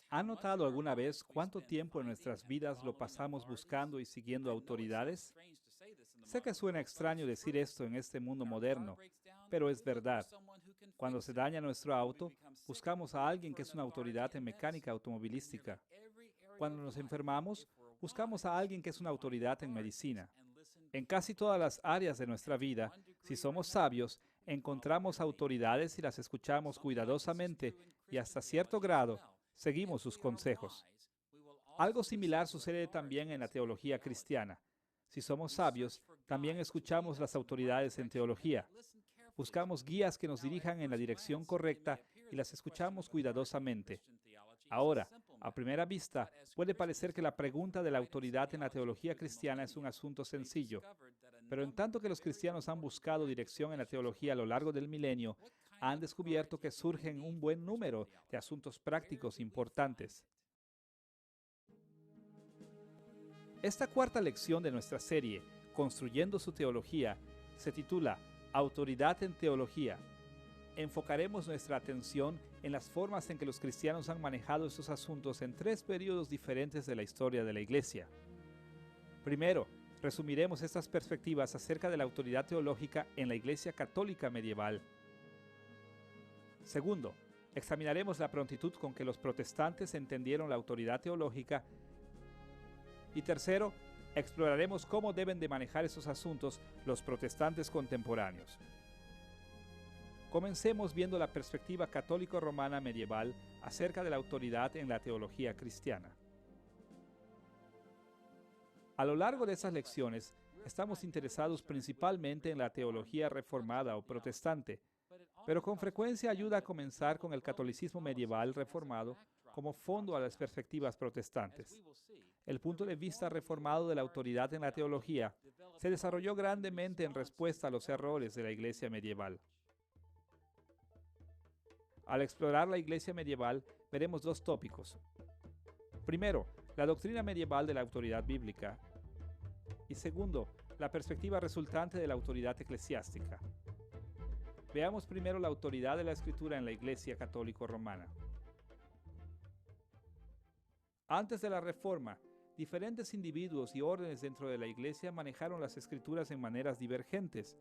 ¿Ha notado alguna vez cuánto tiempo en nuestras vidas lo pasamos buscando y siguiendo autoridades? Sé que suena extraño decir esto en este mundo moderno, pero es verdad. Cuando se daña nuestro auto, buscamos a alguien que es una autoridad en mecánica automovilística. Cuando nos enfermamos, buscamos a alguien que es una autoridad en medicina. En casi todas las áreas de nuestra vida, si somos sabios, encontramos autoridades y las escuchamos cuidadosamente y hasta cierto grado seguimos sus consejos. Algo similar sucede también en la teología cristiana. Si somos sabios, también escuchamos las autoridades en teología. Buscamos guías que nos dirijan en la dirección correcta y las escuchamos cuidadosamente. Ahora, a primera vista, puede parecer que la pregunta de la autoridad en la teología cristiana es un asunto sencillo, pero en tanto que los cristianos han buscado dirección en la teología a lo largo del milenio, han descubierto que surgen un buen número de asuntos prácticos importantes. Esta cuarta lección de nuestra serie, Construyendo su teología, se titula Autoridad en Teología. Enfocaremos nuestra atención en las formas en que los cristianos han manejado estos asuntos en tres períodos diferentes de la historia de la Iglesia. Primero, resumiremos estas perspectivas acerca de la autoridad teológica en la Iglesia católica medieval. Segundo, examinaremos la prontitud con que los protestantes entendieron la autoridad teológica. Y tercero, exploraremos cómo deben de manejar esos asuntos los protestantes contemporáneos. Comencemos viendo la perspectiva católico-romana medieval acerca de la autoridad en la teología cristiana. A lo largo de esas lecciones, estamos interesados principalmente en la teología reformada o protestante, pero con frecuencia ayuda a comenzar con el catolicismo medieval reformado como fondo a las perspectivas protestantes. El punto de vista reformado de la autoridad en la teología se desarrolló grandemente en respuesta a los errores de la Iglesia medieval. Al explorar la Iglesia medieval, veremos dos tópicos. Primero, la doctrina medieval de la autoridad bíblica. Y segundo, la perspectiva resultante de la autoridad eclesiástica. Veamos primero la autoridad de la Escritura en la Iglesia católico-romana. Antes de la Reforma, diferentes individuos y órdenes dentro de la Iglesia manejaron las Escrituras en maneras divergentes.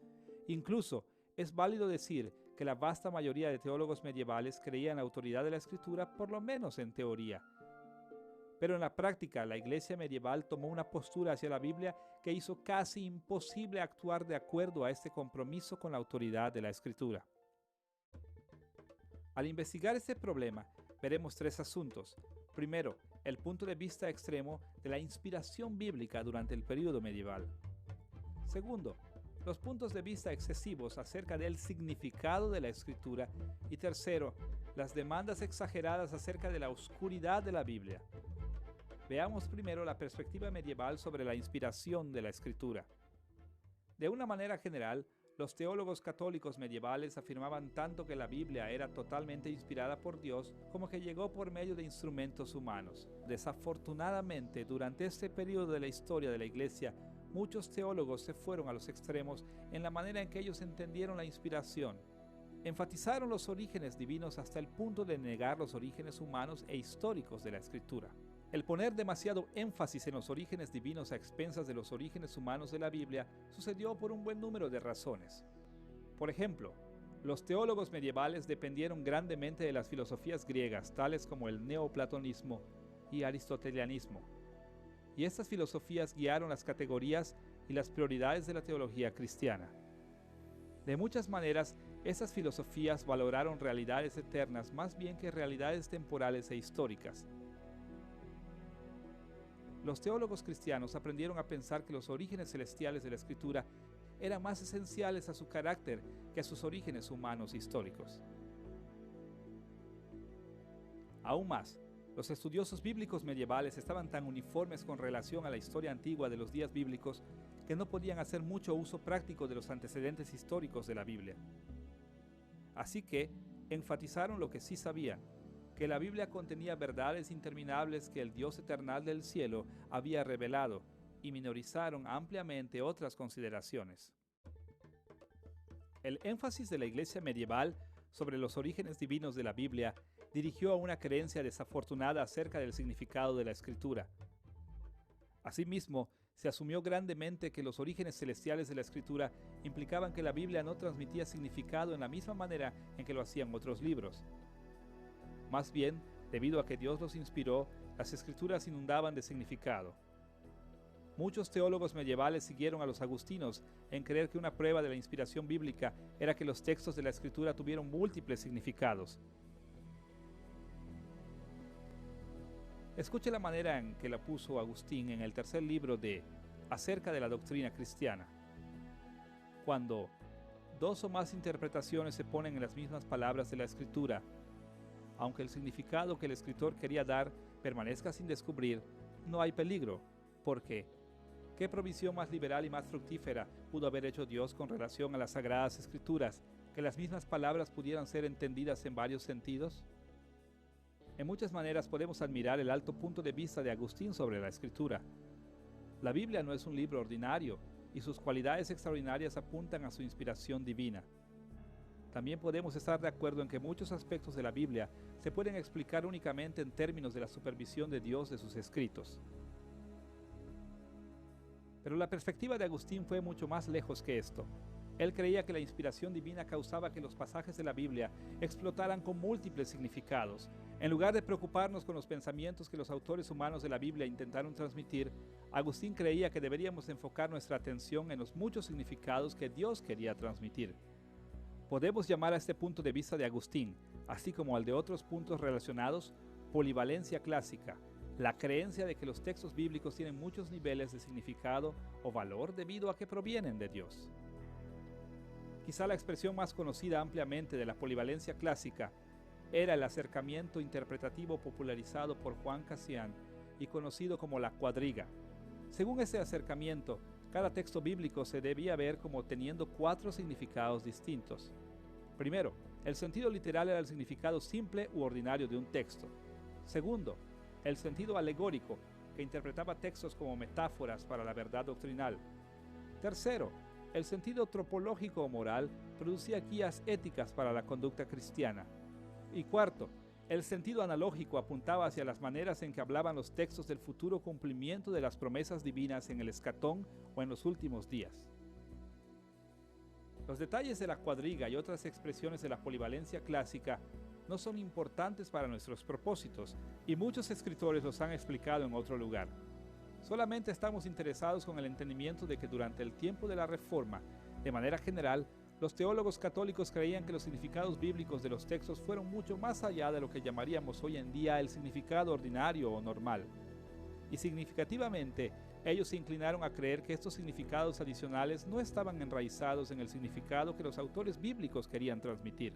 Incluso, es válido decir que la vasta mayoría de teólogos medievales creían en la autoridad de la Escritura, por lo menos en teoría. Pero en la práctica, la Iglesia medieval tomó una postura hacia la Biblia que hizo casi imposible actuar de acuerdo a este compromiso con la autoridad de la Escritura. Al investigar este problema, veremos tres asuntos. Primero, el punto de vista extremo de la inspiración bíblica durante el período medieval. Segundo, los puntos de vista excesivos acerca del significado de la Escritura. Y tercero, las demandas exageradas acerca de la oscuridad de la Biblia. Veamos primero la perspectiva medieval sobre la inspiración de la Escritura. De una manera general, los teólogos católicos medievales afirmaban tanto que la Biblia era totalmente inspirada por Dios como que llegó por medio de instrumentos humanos. Desafortunadamente, durante este periodo de la historia de la Iglesia, muchos teólogos se fueron a los extremos en la manera en que ellos entendieron la inspiración. Enfatizaron los orígenes divinos hasta el punto de negar los orígenes humanos e históricos de la Escritura. El poner demasiado énfasis en los orígenes divinos a expensas de los orígenes humanos de la Biblia sucedió por un buen número de razones. Por ejemplo, los teólogos medievales dependieron grandemente de las filosofías griegas, tales como el neoplatonismo y aristotelianismo. Y estas filosofías guiaron las categorías y las prioridades de la teología cristiana. De muchas maneras, estas filosofías valoraron realidades eternas más bien que realidades temporales e históricas. Los teólogos cristianos aprendieron a pensar que los orígenes celestiales de la Escritura eran más esenciales a su carácter que a sus orígenes humanos históricos. Aún más, los estudiosos bíblicos medievales estaban tan uniformes con relación a la historia antigua de los días bíblicos que no podían hacer mucho uso práctico de los antecedentes históricos de la Biblia. Así que enfatizaron lo que sí sabían, que la Biblia contenía verdades interminables que el Dios eternal del cielo había revelado, y minorizaron ampliamente otras consideraciones. El énfasis de la Iglesia medieval sobre los orígenes divinos de la Biblia dirigió a una creencia desafortunada acerca del significado de la Escritura. Asimismo, se asumió grandemente que los orígenes celestiales de la Escritura implicaban que la Biblia no transmitía significado en la misma manera en que lo hacían otros libros. Más bien, debido a que Dios los inspiró, las Escrituras inundaban de significado. Muchos teólogos medievales siguieron a los agustinos en creer que una prueba de la inspiración bíblica era que los textos de la Escritura tuvieron múltiples significados. Escuche la manera en que la puso Agustín en el tercer libro de Acerca de la doctrina cristiana. Cuando dos o más interpretaciones se ponen en las mismas palabras de la Escritura, aunque el significado que el escritor quería dar permanezca sin descubrir, no hay peligro, porque ¿qué provisión más liberal y más fructífera pudo haber hecho Dios con relación a las Sagradas Escrituras, que las mismas palabras pudieran ser entendidas en varios sentidos? En muchas maneras podemos admirar el alto punto de vista de Agustín sobre la Escritura. La Biblia no es un libro ordinario, y sus cualidades extraordinarias apuntan a su inspiración divina. También podemos estar de acuerdo en que muchos aspectos de la Biblia se pueden explicar únicamente en términos de la supervisión de Dios de sus escritos. Pero la perspectiva de Agustín fue mucho más lejos que esto. Él creía que la inspiración divina causaba que los pasajes de la Biblia explotaran con múltiples significados. En lugar de preocuparnos con los pensamientos que los autores humanos de la Biblia intentaron transmitir, Agustín creía que deberíamos enfocar nuestra atención en los muchos significados que Dios quería transmitir. Podemos llamar a este punto de vista de Agustín, así como al de otros puntos relacionados, polivalencia clásica, la creencia de que los textos bíblicos tienen muchos niveles de significado o valor debido a que provienen de Dios. Quizá la expresión más conocida ampliamente de la polivalencia clásica era el acercamiento interpretativo popularizado por Juan Cassian y conocido como la cuadriga. Según este acercamiento, cada texto bíblico se debía ver como teniendo 4 significados distintos. Primero, el sentido literal era el significado simple u ordinario de un texto. Segundo, el sentido alegórico, que interpretaba textos como metáforas para la verdad doctrinal. Tercero, el sentido tropológico o moral producía guías éticas para la conducta cristiana. Y cuarto, el sentido analógico apuntaba hacia las maneras en que hablaban los textos del futuro cumplimiento de las promesas divinas en el escatón o en los últimos días. Los detalles de la cuadriga y otras expresiones de la polivalencia clásica no son importantes para nuestros propósitos, y muchos escritores los han explicado en otro lugar. Solamente estamos interesados con el entendimiento de que durante el tiempo de la Reforma, de manera general, los teólogos católicos creían que los significados bíblicos de los textos fueron mucho más allá de lo que llamaríamos hoy en día el significado ordinario o normal. Y significativamente, ellos se inclinaron a creer que estos significados adicionales no estaban enraizados en el significado que los autores bíblicos querían transmitir.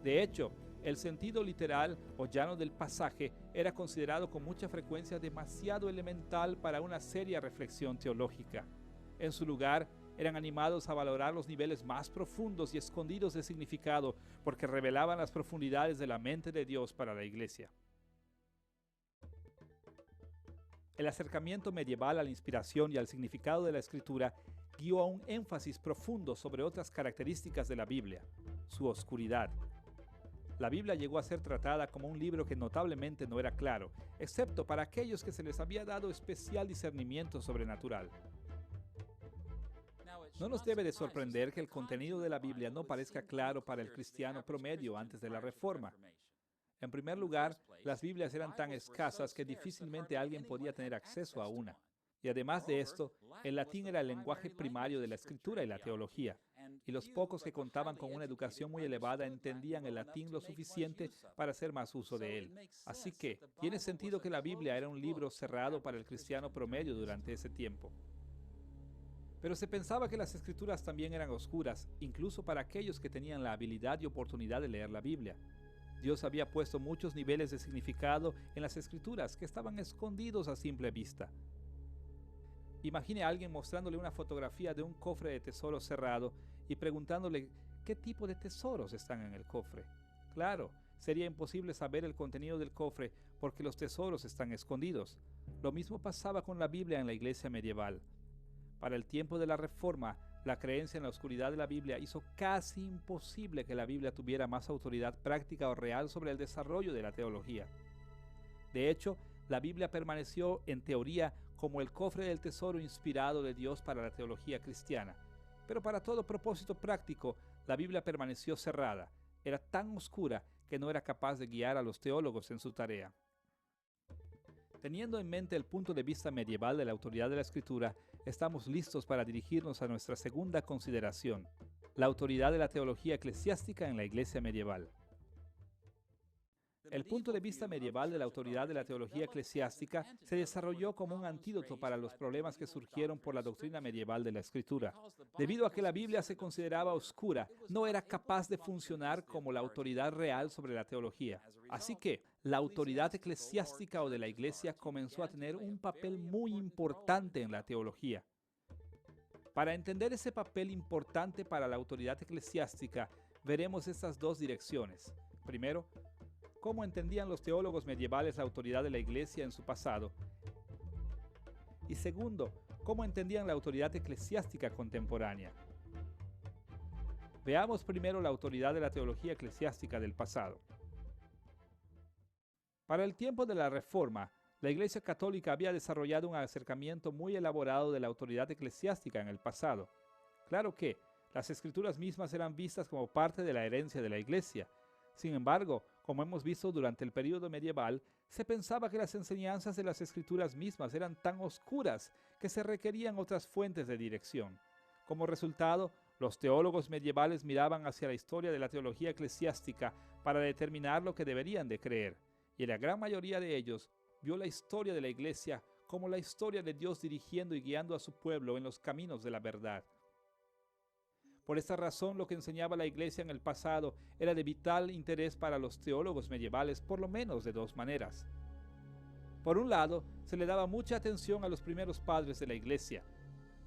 De hecho, el sentido literal o llano del pasaje era considerado con mucha frecuencia demasiado elemental para una seria reflexión teológica. En su lugar, eran animados a valorar los niveles más profundos y escondidos de significado porque revelaban las profundidades de la mente de Dios para la Iglesia. El acercamiento medieval a la inspiración y al significado de la Escritura guió a un énfasis profundo sobre otras características de la Biblia, su oscuridad. La Biblia llegó a ser tratada como un libro que notablemente no era claro, excepto para aquellos que se les había dado especial discernimiento sobrenatural. No nos debe de sorprender que el contenido de la Biblia no parezca claro para el cristiano promedio antes de la Reforma. En primer lugar, las Biblias eran tan escasas que difícilmente alguien podía tener acceso a una. Y además de esto, el latín era el lenguaje primario de la escritura y la teología, y los pocos que contaban con una educación muy elevada entendían el latín lo suficiente para hacer más uso de él. Así que, tiene sentido que la Biblia era un libro cerrado para el cristiano promedio durante ese tiempo. Pero se pensaba que las escrituras también eran oscuras, incluso para aquellos que tenían la habilidad y oportunidad de leer la Biblia. Dios había puesto muchos niveles de significado en las escrituras que estaban escondidos a simple vista. Imagine a alguien mostrándole una fotografía de un cofre de tesoro cerrado y preguntándole qué tipo de tesoros están en el cofre. Claro, sería imposible saber el contenido del cofre porque los tesoros están escondidos. Lo mismo pasaba con la Biblia en la iglesia medieval. Para el tiempo de la Reforma, La creencia en la oscuridad de la Biblia hizo casi imposible que la Biblia tuviera más autoridad práctica o real sobre el desarrollo de la teología. De hecho, la Biblia permaneció en teoría como el cofre del tesoro inspirado de Dios para la teología cristiana. Pero para todo propósito práctico, la Biblia permaneció cerrada. Era tan oscura que no era capaz de guiar a los teólogos en su tarea. Teniendo en mente el punto de vista medieval de la autoridad de la Escritura, estamos listos para dirigirnos a nuestra segunda consideración, la autoridad de la teología eclesiástica en la Iglesia medieval. El punto de vista medieval de la autoridad de la teología eclesiástica se desarrolló como un antídoto para los problemas que surgieron por la doctrina medieval de la Escritura. Debido a que la Biblia se consideraba oscura, no era capaz de funcionar como la autoridad real sobre la teología. Así que la autoridad eclesiástica o de la Iglesia comenzó a tener un papel muy importante en la teología. Para entender ese papel importante para la autoridad eclesiástica, veremos estas dos direcciones. Primero, cómo entendían los teólogos medievales la autoridad de la Iglesia en su pasado. Y segundo, cómo entendían la autoridad eclesiástica contemporánea. Veamos primero la autoridad de la teología eclesiástica del pasado. Para el tiempo de la Reforma, la Iglesia Católica había desarrollado un acercamiento muy elaborado de la autoridad eclesiástica en el pasado. Claro que las Escrituras mismas eran vistas como parte de la herencia de la Iglesia. Sin embargo, como hemos visto durante el período medieval, se pensaba que las enseñanzas de las Escrituras mismas eran tan oscuras que se requerían otras fuentes de dirección. Como resultado, los teólogos medievales miraban hacia la historia de la teología eclesiástica para determinar lo que deberían de creer, y la gran mayoría de ellos vio la historia de la Iglesia como la historia de Dios dirigiendo y guiando a su pueblo en los caminos de la verdad. Por esta razón, lo que enseñaba la Iglesia en el pasado era de vital interés para los teólogos medievales, por lo menos de dos maneras. Por un lado, se le daba mucha atención a los primeros padres de la Iglesia.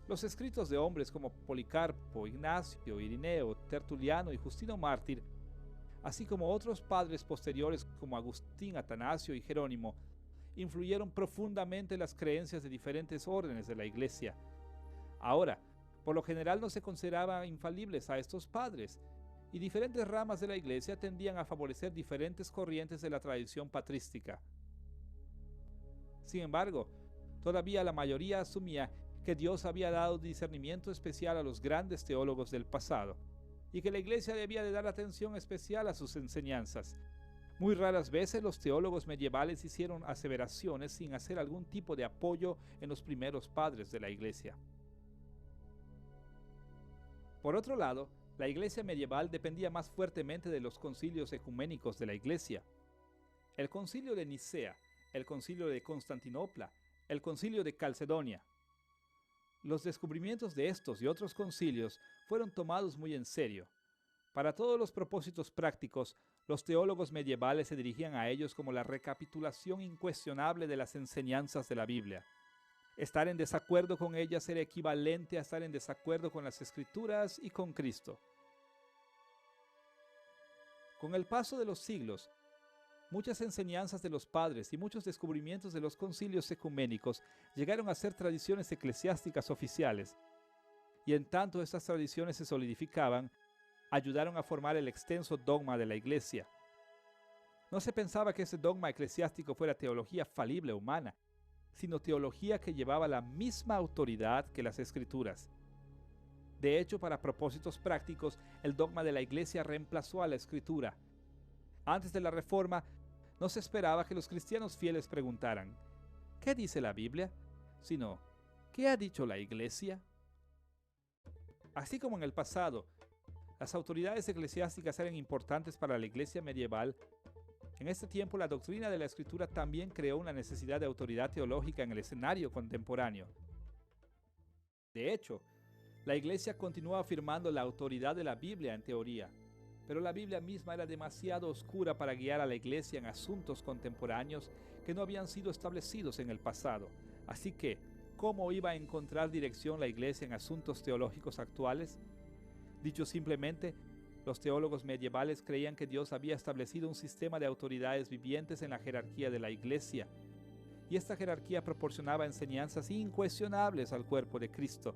Los escritos de hombres como Policarpo, Ignacio, Irineo, Tertuliano y Justino Mártir, así como otros padres posteriores como Agustín, Atanasio y Jerónimo, influyeron profundamente en las creencias de diferentes órdenes de la Iglesia. Ahora, por lo general no se consideraban infalibles a estos padres, y diferentes ramas de la Iglesia tendían a favorecer diferentes corrientes de la tradición patrística. Sin embargo, todavía la mayoría asumía que Dios había dado discernimiento especial a los grandes teólogos del pasado, y que la Iglesia debía de dar atención especial a sus enseñanzas. Muy raras veces los teólogos medievales hicieron aseveraciones sin hacer algún tipo de apoyo en los primeros padres de la Iglesia. Por otro lado, la Iglesia medieval dependía más fuertemente de los concilios ecuménicos de la Iglesia. El concilio de Nicea, el concilio de Constantinopla, el concilio de Calcedonia. Los descubrimientos de estos y otros concilios fueron tomados muy en serio. Para todos los propósitos prácticos, los teólogos medievales se dirigían a ellos como la recapitulación incuestionable de las enseñanzas de la Biblia. Estar en desacuerdo con ellas era equivalente a estar en desacuerdo con las Escrituras y con Cristo. Con el paso de los siglos, muchas enseñanzas de los padres y muchos descubrimientos de los concilios ecuménicos llegaron a ser tradiciones eclesiásticas oficiales, y en tanto estas tradiciones se solidificaban, ayudaron a formar el extenso dogma de la Iglesia. No se pensaba que ese dogma eclesiástico fuera teología falible humana, sino teología que llevaba la misma autoridad que las Escrituras. De hecho, para propósitos prácticos, el dogma de la Iglesia reemplazó a la Escritura. Antes de la Reforma, no se esperaba que los cristianos fieles preguntaran, ¿qué dice la Biblia?, sino, ¿qué ha dicho la Iglesia? Así como en el pasado, las autoridades eclesiásticas eran importantes para la Iglesia medieval, en este tiempo la doctrina de la Escritura también creó una necesidad de autoridad teológica en el escenario contemporáneo. De hecho, la Iglesia continuó afirmando la autoridad de la Biblia en teoría, pero la Biblia misma era demasiado oscura para guiar a la Iglesia en asuntos contemporáneos que no habían sido establecidos en el pasado. Así que, ¿cómo iba a encontrar dirección la Iglesia en asuntos teológicos actuales? Dicho simplemente, los teólogos medievales creían que Dios había establecido un sistema de autoridades vivientes en la jerarquía de la Iglesia, y esta jerarquía proporcionaba enseñanzas incuestionables al cuerpo de Cristo.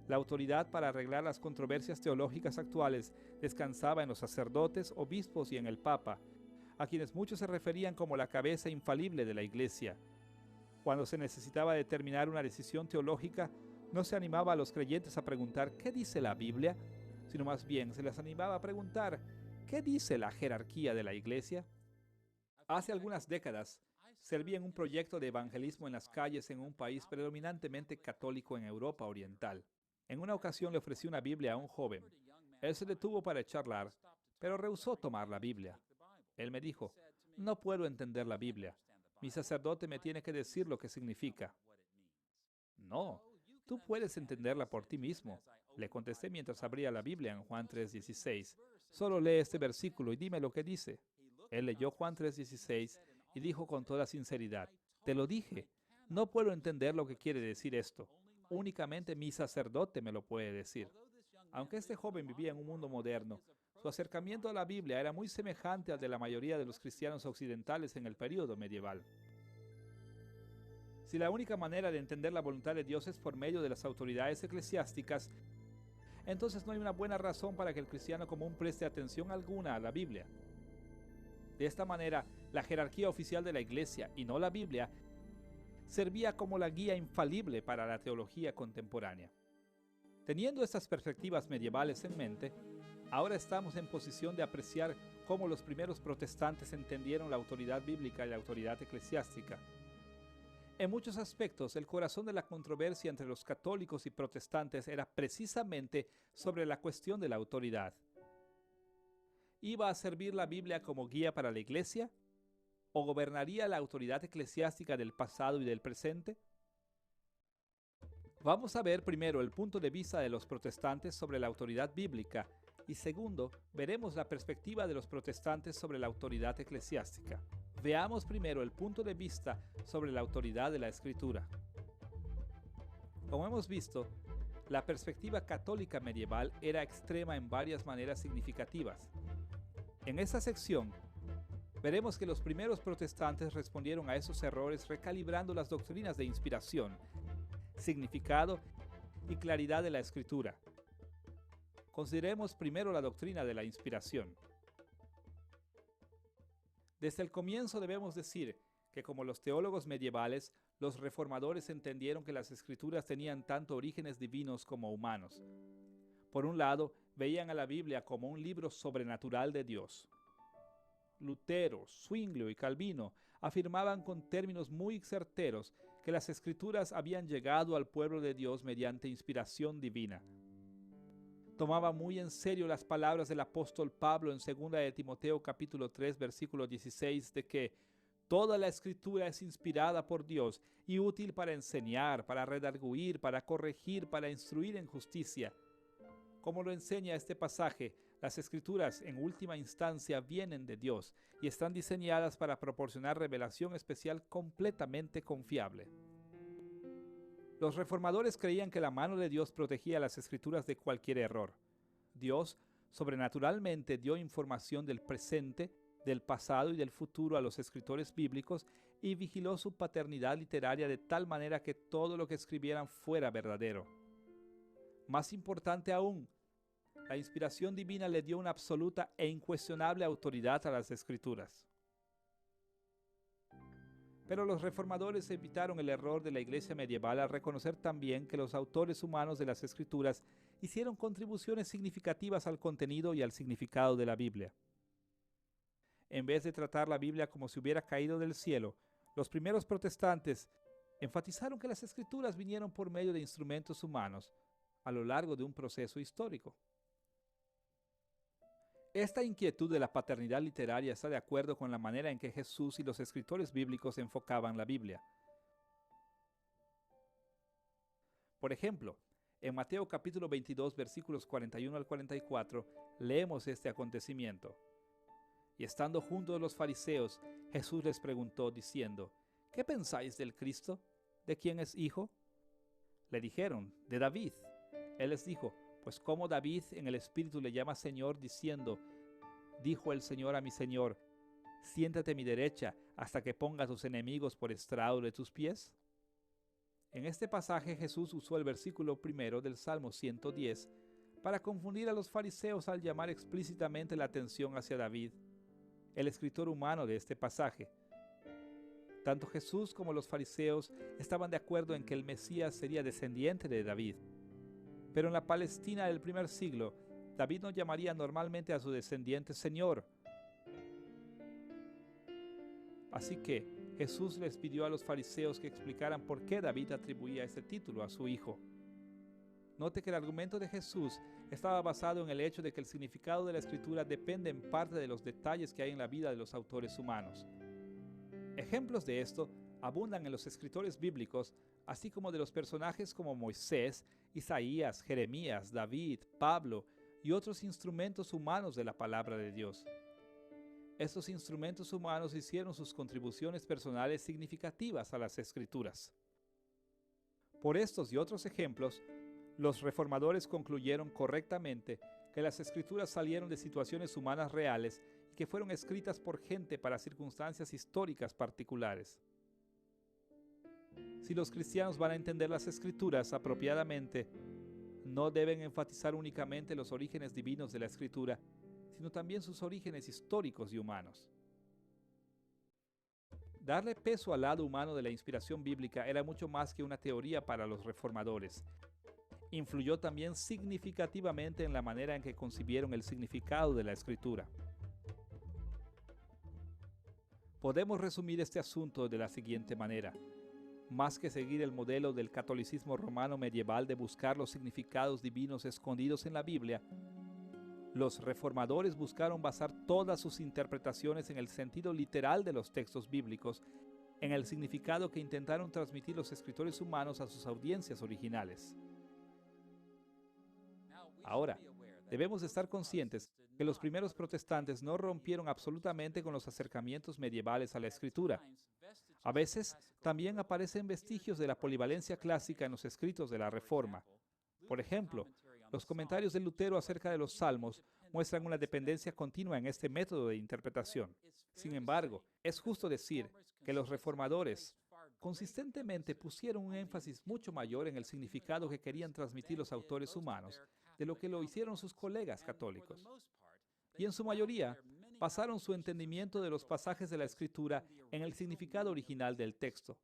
La autoridad para arreglar las controversias teológicas actuales descansaba en los sacerdotes, obispos y en el Papa, a quienes muchos se referían como la cabeza infalible de la Iglesia. Cuando se necesitaba determinar una decisión teológica, no se animaba a los creyentes a preguntar ¿qué dice la Biblia?, sino más bien se les animaba a preguntar ¿qué dice la jerarquía de la Iglesia? Hace algunas décadas, serví en un proyecto de evangelismo en las calles en un país predominantemente católico en Europa Oriental. En una ocasión le ofrecí una Biblia a un joven. Él se detuvo para charlar, pero rehusó tomar la Biblia. Él me dijo, no puedo entender la Biblia. Mi sacerdote me tiene que decir lo que significa. No, tú puedes entenderla por ti mismo, le contesté mientras abría la Biblia en Juan 3:16. Solo lee este versículo y dime lo que dice. Él leyó Juan 3:16 y dijo con toda sinceridad, te lo dije, no puedo entender lo que quiere decir esto. Únicamente mi sacerdote me lo puede decir. Aunque este joven vivía en un mundo moderno, su acercamiento a la Biblia era muy semejante al de la mayoría de los cristianos occidentales en el período medieval. Si la única manera de entender la voluntad de Dios es por medio de las autoridades eclesiásticas, entonces no hay una buena razón para que el cristiano común preste atención alguna a la Biblia. De esta manera, la jerarquía oficial de la Iglesia, y no la Biblia, servía como la guía infalible para la teología contemporánea. Teniendo estas perspectivas medievales en mente, ahora estamos en posición de apreciar cómo los primeros protestantes entendieron la autoridad bíblica y la autoridad eclesiástica. En muchos aspectos, el corazón de la controversia entre los católicos y protestantes era precisamente sobre la cuestión de la autoridad. ¿Iba a servir la Biblia como guía para la Iglesia? ¿O gobernaría la autoridad eclesiástica del pasado y del presente? Vamos a ver primero el punto de vista de los protestantes sobre la autoridad bíblica y segundo, veremos la perspectiva de los protestantes sobre la autoridad eclesiástica. Veamos primero el punto de vista sobre la autoridad de la Escritura. Como hemos visto, la perspectiva católica medieval era extrema en varias maneras significativas. En esta sección, veremos que los primeros protestantes respondieron a esos errores recalibrando las doctrinas de inspiración, significado y claridad de la Escritura. Consideremos primero la doctrina de la inspiración. Desde el comienzo debemos decir que como los teólogos medievales, los reformadores entendieron que las Escrituras tenían tanto orígenes divinos como humanos. Por un lado, veían a la Biblia como un libro sobrenatural de Dios. Lutero, Zwinglio y Calvino afirmaban con términos muy certeros que las Escrituras habían llegado al pueblo de Dios mediante inspiración divina. Tomaba muy en serio las palabras del apóstol Pablo en 2 de Timoteo capítulo 3 versículo 16 de que toda la Escritura es inspirada por Dios y útil para enseñar, para redarguir, para corregir, para instruir en justicia. Como lo enseña este pasaje, las Escrituras en última instancia vienen de Dios y están diseñadas para proporcionar revelación especial completamente confiable. Los reformadores creían que la mano de Dios protegía las Escrituras de cualquier error. Dios sobrenaturalmente dio información del presente, del pasado y del futuro a los escritores bíblicos y vigiló su paternidad literaria de tal manera que todo lo que escribieran fuera verdadero. Más importante aún, la inspiración divina le dio una absoluta e incuestionable autoridad a las Escrituras. Pero los reformadores evitaron el error de la Iglesia medieval al reconocer también que los autores humanos de las Escrituras hicieron contribuciones significativas al contenido y al significado de la Biblia. En vez de tratar la Biblia como si hubiera caído del cielo, los primeros protestantes enfatizaron que las Escrituras vinieron por medio de instrumentos humanos a lo largo de un proceso histórico. Esta inquietud de la paternidad literaria está de acuerdo con la manera en que Jesús y los escritores bíblicos enfocaban la Biblia. Por ejemplo, en Mateo capítulo 22, versículos 41 al 44, leemos este acontecimiento. Y estando junto a los fariseos, Jesús les preguntó diciendo, ¿qué pensáis del Cristo? ¿De quién es hijo? Le dijeron, de David. Él les dijo, pues como David en el Espíritu le llama Señor diciendo, dijo el Señor a mi Señor, siéntate a mi derecha hasta que ponga a tus enemigos por estrado de tus pies. En este pasaje Jesús usó el versículo primero del Salmo 110 para confundir a los fariseos al llamar explícitamente la atención hacia David, el escritor humano de este pasaje. Tanto Jesús como los fariseos estaban de acuerdo en que el Mesías sería descendiente de David. Pero en la Palestina del primer siglo, David no llamaría normalmente a su descendiente Señor. Así que Jesús les pidió a los fariseos que explicaran por qué David atribuía este título a su hijo. Note que el argumento de Jesús estaba basado en el hecho de que el significado de la Escritura depende en parte de los detalles que hay en la vida de los autores humanos. Ejemplos de esto abundan en los escritores bíblicos, así como de los personajes como Moisés, Isaías, Jeremías, David, Pablo y otros instrumentos humanos de la palabra de Dios. Estos instrumentos humanos hicieron sus contribuciones personales significativas a las Escrituras. Por estos y otros ejemplos, los reformadores concluyeron correctamente que las Escrituras salieron de situaciones humanas reales y que fueron escritas por gente para circunstancias históricas particulares. Si los cristianos van a entender las Escrituras apropiadamente, no deben enfatizar únicamente los orígenes divinos de la Escritura, sino también sus orígenes históricos y humanos. Darle peso al lado humano de la inspiración bíblica era mucho más que una teoría para los reformadores. Influyó también significativamente en la manera en que concibieron el significado de la Escritura. Podemos resumir este asunto de la siguiente manera. Más que seguir el modelo del catolicismo romano medieval de buscar los significados divinos escondidos en la Biblia, los reformadores buscaron basar todas sus interpretaciones en el sentido literal de los textos bíblicos, en el significado que intentaron transmitir los escritores humanos a sus audiencias originales. Ahora, debemos estar conscientes que los primeros protestantes no rompieron absolutamente con los acercamientos medievales a la Escritura. A veces, también aparecen vestigios de la polivalencia clásica en los escritos de la Reforma. Por ejemplo, los comentarios de Lutero acerca de los Salmos muestran una dependencia continua en este método de interpretación. Sin embargo, es justo decir que los reformadores consistentemente pusieron un énfasis mucho mayor en el significado que querían transmitir los autores humanos de lo que lo hicieron sus colegas católicos. Y en su mayoría, basaron su entendimiento de los pasajes de la Escritura en el significado original del texto.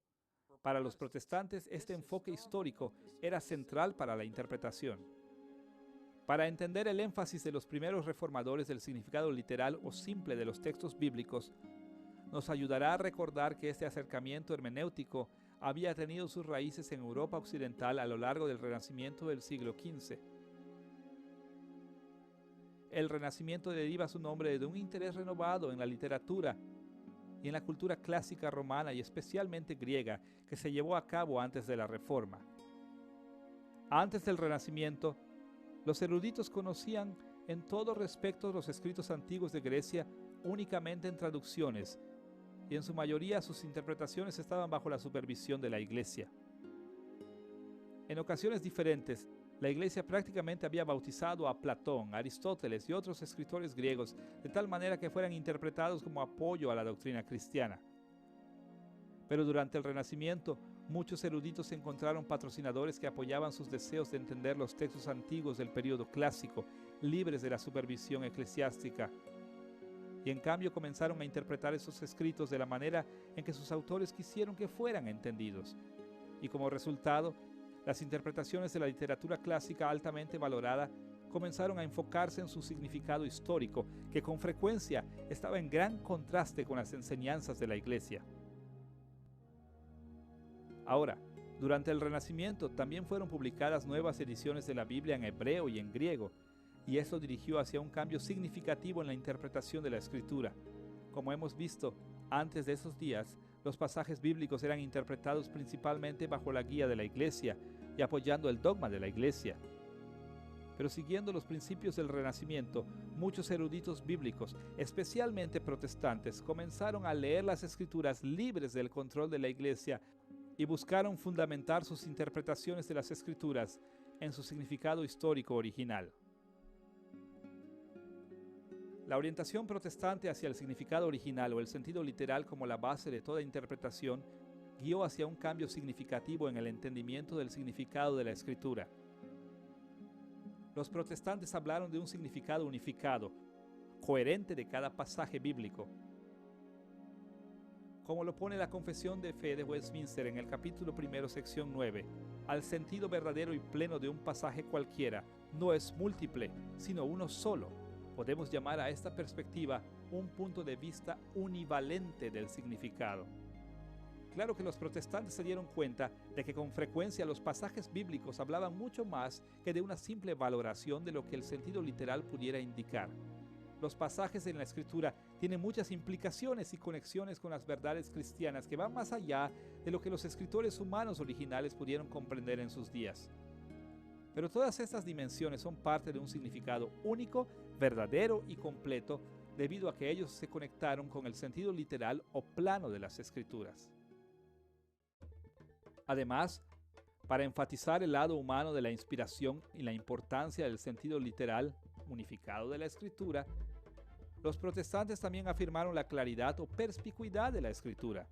Para los protestantes, este enfoque histórico era central para la interpretación. Para entender el énfasis de los primeros reformadores del significado literal o simple de los textos bíblicos, nos ayudará a recordar que este acercamiento hermenéutico había tenido sus raíces en Europa occidental a lo largo del Renacimiento del siglo XV. El Renacimiento deriva su nombre de un interés renovado en la literatura y en la cultura clásica romana y especialmente griega que se llevó a cabo antes de la Reforma. Antes del Renacimiento, los eruditos conocían en todo respecto los escritos antiguos de Grecia únicamente en traducciones y en su mayoría sus interpretaciones estaban bajo la supervisión de la Iglesia. En ocasiones diferentes, la Iglesia prácticamente había bautizado a Platón, Aristóteles y otros escritores griegos de tal manera que fueran interpretados como apoyo a la doctrina cristiana. Pero durante el Renacimiento, muchos eruditos encontraron patrocinadores que apoyaban sus deseos de entender los textos antiguos del período clásico, libres de la supervisión eclesiástica. Y en cambio comenzaron a interpretar esos escritos de la manera en que sus autores quisieron que fueran entendidos. Y como resultado, las interpretaciones de la literatura clásica altamente valorada comenzaron a enfocarse en su significado histórico, que con frecuencia estaba en gran contraste con las enseñanzas de la Iglesia. Ahora, durante el Renacimiento también fueron publicadas nuevas ediciones de la Biblia en hebreo y en griego, y esto dirigió hacia un cambio significativo en la interpretación de la Escritura. Como hemos visto, antes de esos días, los pasajes bíblicos eran interpretados principalmente bajo la guía de la Iglesia y apoyando el dogma de la Iglesia. Pero siguiendo los principios del Renacimiento, muchos eruditos bíblicos, especialmente protestantes, comenzaron a leer las Escrituras libres del control de la Iglesia y buscaron fundamentar sus interpretaciones de las Escrituras en su significado histórico original. La orientación protestante hacia el significado original o el sentido literal como la base de toda interpretación guió hacia un cambio significativo en el entendimiento del significado de la Escritura. Los protestantes hablaron de un significado unificado, coherente de cada pasaje bíblico. Como lo pone la Confesión de Fe de Westminster en el capítulo 1, sección 9, al sentido verdadero y pleno de un pasaje cualquiera no es múltiple, sino uno solo. Podemos llamar a esta perspectiva un punto de vista univalente del significado. Claro que los protestantes se dieron cuenta de que con frecuencia los pasajes bíblicos hablaban mucho más que de una simple valoración de lo que el sentido literal pudiera indicar. Los pasajes en la Escritura tienen muchas implicaciones y conexiones con las verdades cristianas que van más allá de lo que los escritores humanos originales pudieron comprender en sus días. Pero todas estas dimensiones son parte de un significado único, verdadero y completo, debido a que ellos se conectaron con el sentido literal o plano de las Escrituras. Además, para enfatizar el lado humano de la inspiración y la importancia del sentido literal unificado de la Escritura, los protestantes también afirmaron la claridad o perspicuidad de la Escritura.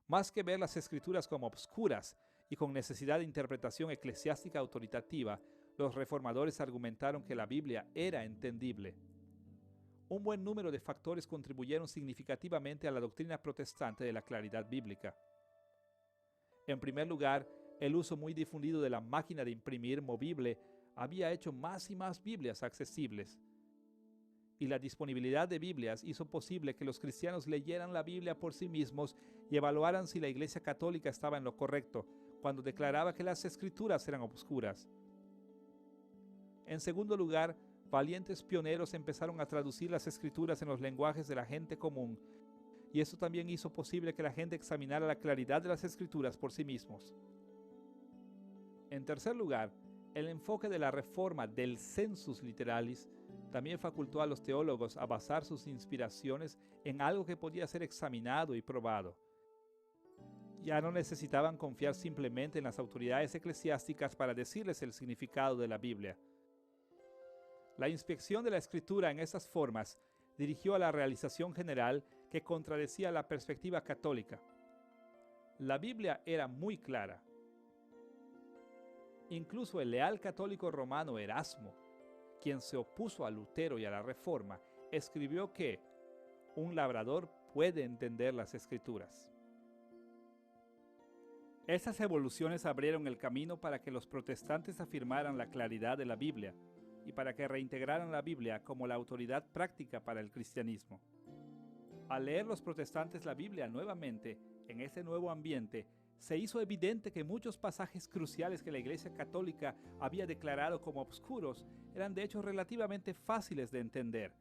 Más que ver las Escrituras como obscuras y con necesidad de interpretación eclesiástica autoritativa, los reformadores argumentaron que la Biblia era entendible. Un buen número de factores contribuyeron significativamente a la doctrina protestante de la claridad bíblica. En primer lugar, el uso muy difundido de la máquina de imprimir movible había hecho más y más Biblias accesibles. Y la disponibilidad de Biblias hizo posible que los cristianos leyeran la Biblia por sí mismos y evaluaran si la Iglesia Católica estaba en lo correcto, cuando declaraba que las Escrituras eran obscuras. En segundo lugar, valientes pioneros empezaron a traducir las Escrituras en los lenguajes de la gente común, y eso también hizo posible que la gente examinara la claridad de las Escrituras por sí mismos. En tercer lugar, el enfoque de la reforma del sensus literalis también facultó a los teólogos a basar sus inspiraciones en algo que podía ser examinado y probado. Ya no necesitaban confiar simplemente en las autoridades eclesiásticas para decirles el significado de la Biblia. La inspección de la Escritura en estas formas dirigió a la realización general que contradecía la perspectiva católica. La Biblia era muy clara. Incluso el leal católico romano Erasmo, quien se opuso a Lutero y a la Reforma, escribió que un labrador puede entender las Escrituras. Estas evoluciones abrieron el camino para que los protestantes afirmaran la claridad de la Biblia y para que reintegraran la Biblia como la autoridad práctica para el cristianismo. Al leer los protestantes la Biblia nuevamente, en ese nuevo ambiente, se hizo evidente que muchos pasajes cruciales que la Iglesia Católica había declarado como obscuros eran de hecho relativamente fáciles de entender.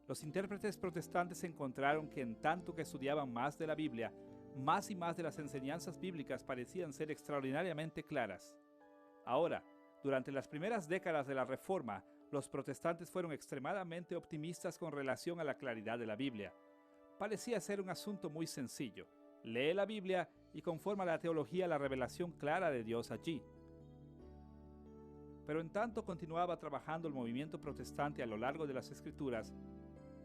Los intérpretes protestantes encontraron que en tanto que estudiaban más de la Biblia, más y más de las enseñanzas bíblicas parecían ser extraordinariamente claras. Ahora, durante las primeras décadas de la Reforma, los protestantes fueron extremadamente optimistas con relación a la claridad de la Biblia. Parecía ser un asunto muy sencillo. Lee la Biblia y conforma la teología a la revelación clara de Dios allí. Pero en tanto continuaba trabajando el movimiento protestante a lo largo de las Escrituras,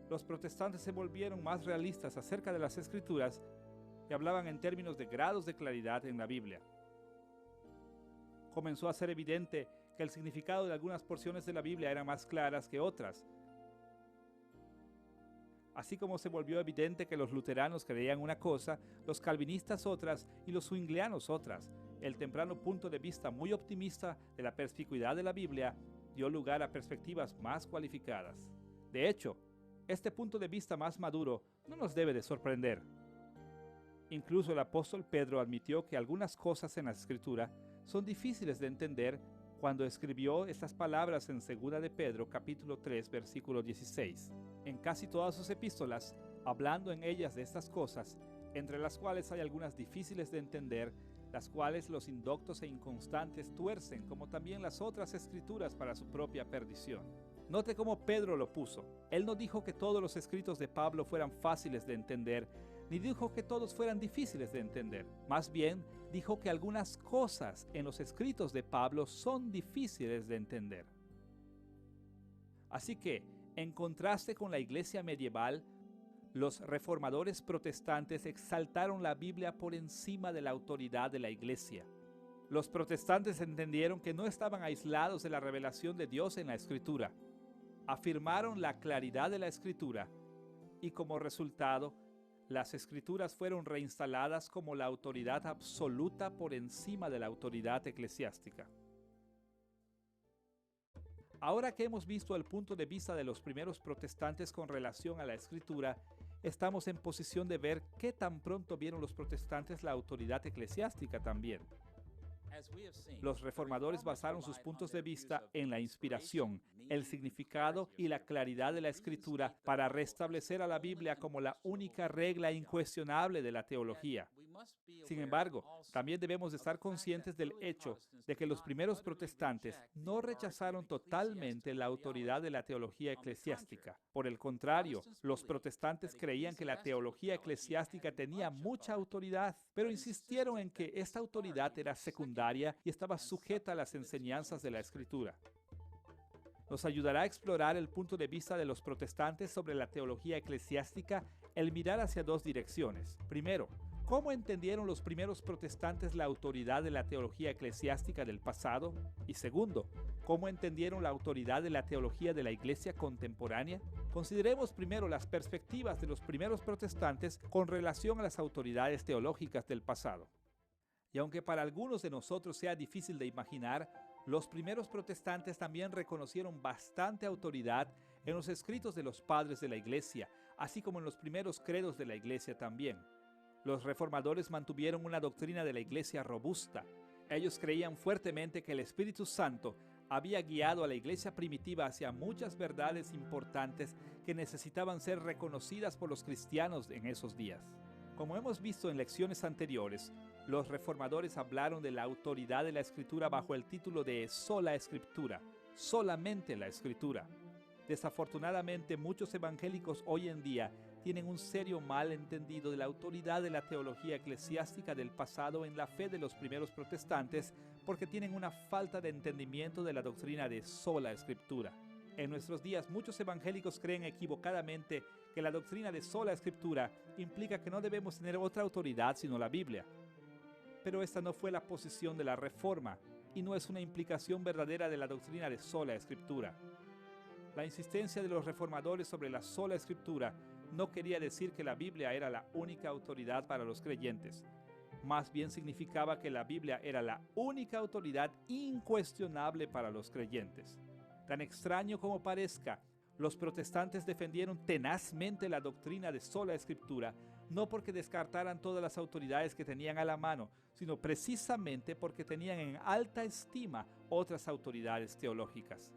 los protestantes se volvieron más realistas acerca de las Escrituras y hablaban en términos de grados de claridad en la Biblia. Comenzó a ser evidente que el significado de algunas porciones de la Biblia eran más claras que otras. Así como se volvió evidente que los luteranos creían una cosa, los calvinistas otras y los zwinglianos otras. El temprano punto de vista muy optimista de la perspicuidad de la Biblia dio lugar a perspectivas más cualificadas. De hecho, este punto de vista más maduro no nos debe de sorprender. Incluso el apóstol Pedro admitió que algunas cosas en la Escritura son difíciles de entender cuando escribió estas palabras en 2 de Pedro capítulo 3 versículo 16. En casi todas sus epístolas, hablando en ellas de estas cosas, entre las cuales hay algunas difíciles de entender, las cuales los indoctos e inconstantes tuercen, como también las otras escrituras para su propia perdición. Note cómo Pedro lo puso. Él no dijo que todos los escritos de Pablo fueran fáciles de entender, ni dijo que todos fueran difíciles de entender. Más bien, dijo que algunas cosas en los escritos de Pablo son difíciles de entender. Así que, en contraste con la iglesia medieval, Los reformadores protestantes exaltaron la Biblia por encima de la autoridad de la Iglesia. Los protestantes entendieron que no estaban aislados de la revelación de Dios en la Escritura. Afirmaron la claridad de la Escritura y como resultado, las Escrituras fueron reinstaladas como la autoridad absoluta por encima de la autoridad eclesiástica. Ahora que hemos visto el punto de vista de los primeros protestantes con relación a la Escritura, estamos en posición de ver qué tan pronto vieron los protestantes la autoridad eclesiástica también. Los reformadores basaron sus puntos de vista en la inspiración, el significado y la claridad de la Escritura para restablecer a la Biblia como la única regla incuestionable de la teología. Sin embargo, también debemos de estar conscientes del hecho de que los primeros protestantes no rechazaron totalmente la autoridad de la teología eclesiástica. Por el contrario, los protestantes creían que la teología eclesiástica tenía mucha autoridad, pero insistieron en que esta autoridad era secundaria y estaba sujeta a las enseñanzas de la Escritura. Nos ayudará a explorar el punto de vista de los protestantes sobre la teología eclesiástica el mirar hacia dos direcciones. Primero, ¿cómo entendieron los primeros protestantes la autoridad de la teología eclesiástica del pasado? Y segundo, ¿cómo entendieron la autoridad de la teología de la Iglesia contemporánea? Consideremos primero las perspectivas de los primeros protestantes con relación a las autoridades teológicas del pasado. Y aunque para algunos de nosotros sea difícil de imaginar, los primeros protestantes también reconocieron bastante autoridad en los escritos de los padres de la Iglesia, así como en los primeros credos de la Iglesia también. Los reformadores mantuvieron una doctrina de la Iglesia robusta. Ellos creían fuertemente que el Espíritu Santo había guiado a la Iglesia primitiva hacia muchas verdades importantes que necesitaban ser reconocidas por los cristianos en esos días. Como hemos visto en lecciones anteriores, los reformadores hablaron de la autoridad de la Escritura bajo el título de sola Escritura, solamente la Escritura. Desafortunadamente, muchos evangélicos hoy en día tienen un serio malentendido de la autoridad de la teología eclesiástica del pasado en la fe de los primeros protestantes porque tienen una falta de entendimiento de la doctrina de sola Escritura. En nuestros días, muchos evangélicos creen equivocadamente que la doctrina de sola Escritura implica que no debemos tener otra autoridad sino la Biblia. Pero esta no fue la posición de la Reforma y no es una implicación verdadera de la doctrina de sola Escritura. La insistencia de los reformadores sobre la sola Escritura no quería decir que la Biblia era la única autoridad para los creyentes. Más bien significaba que la Biblia era la única autoridad incuestionable para los creyentes. Tan extraño como parezca, los protestantes defendieron tenazmente la doctrina de sola Escritura, no porque descartaran todas las autoridades que tenían a la mano, sino precisamente porque tenían en alta estima otras autoridades teológicas.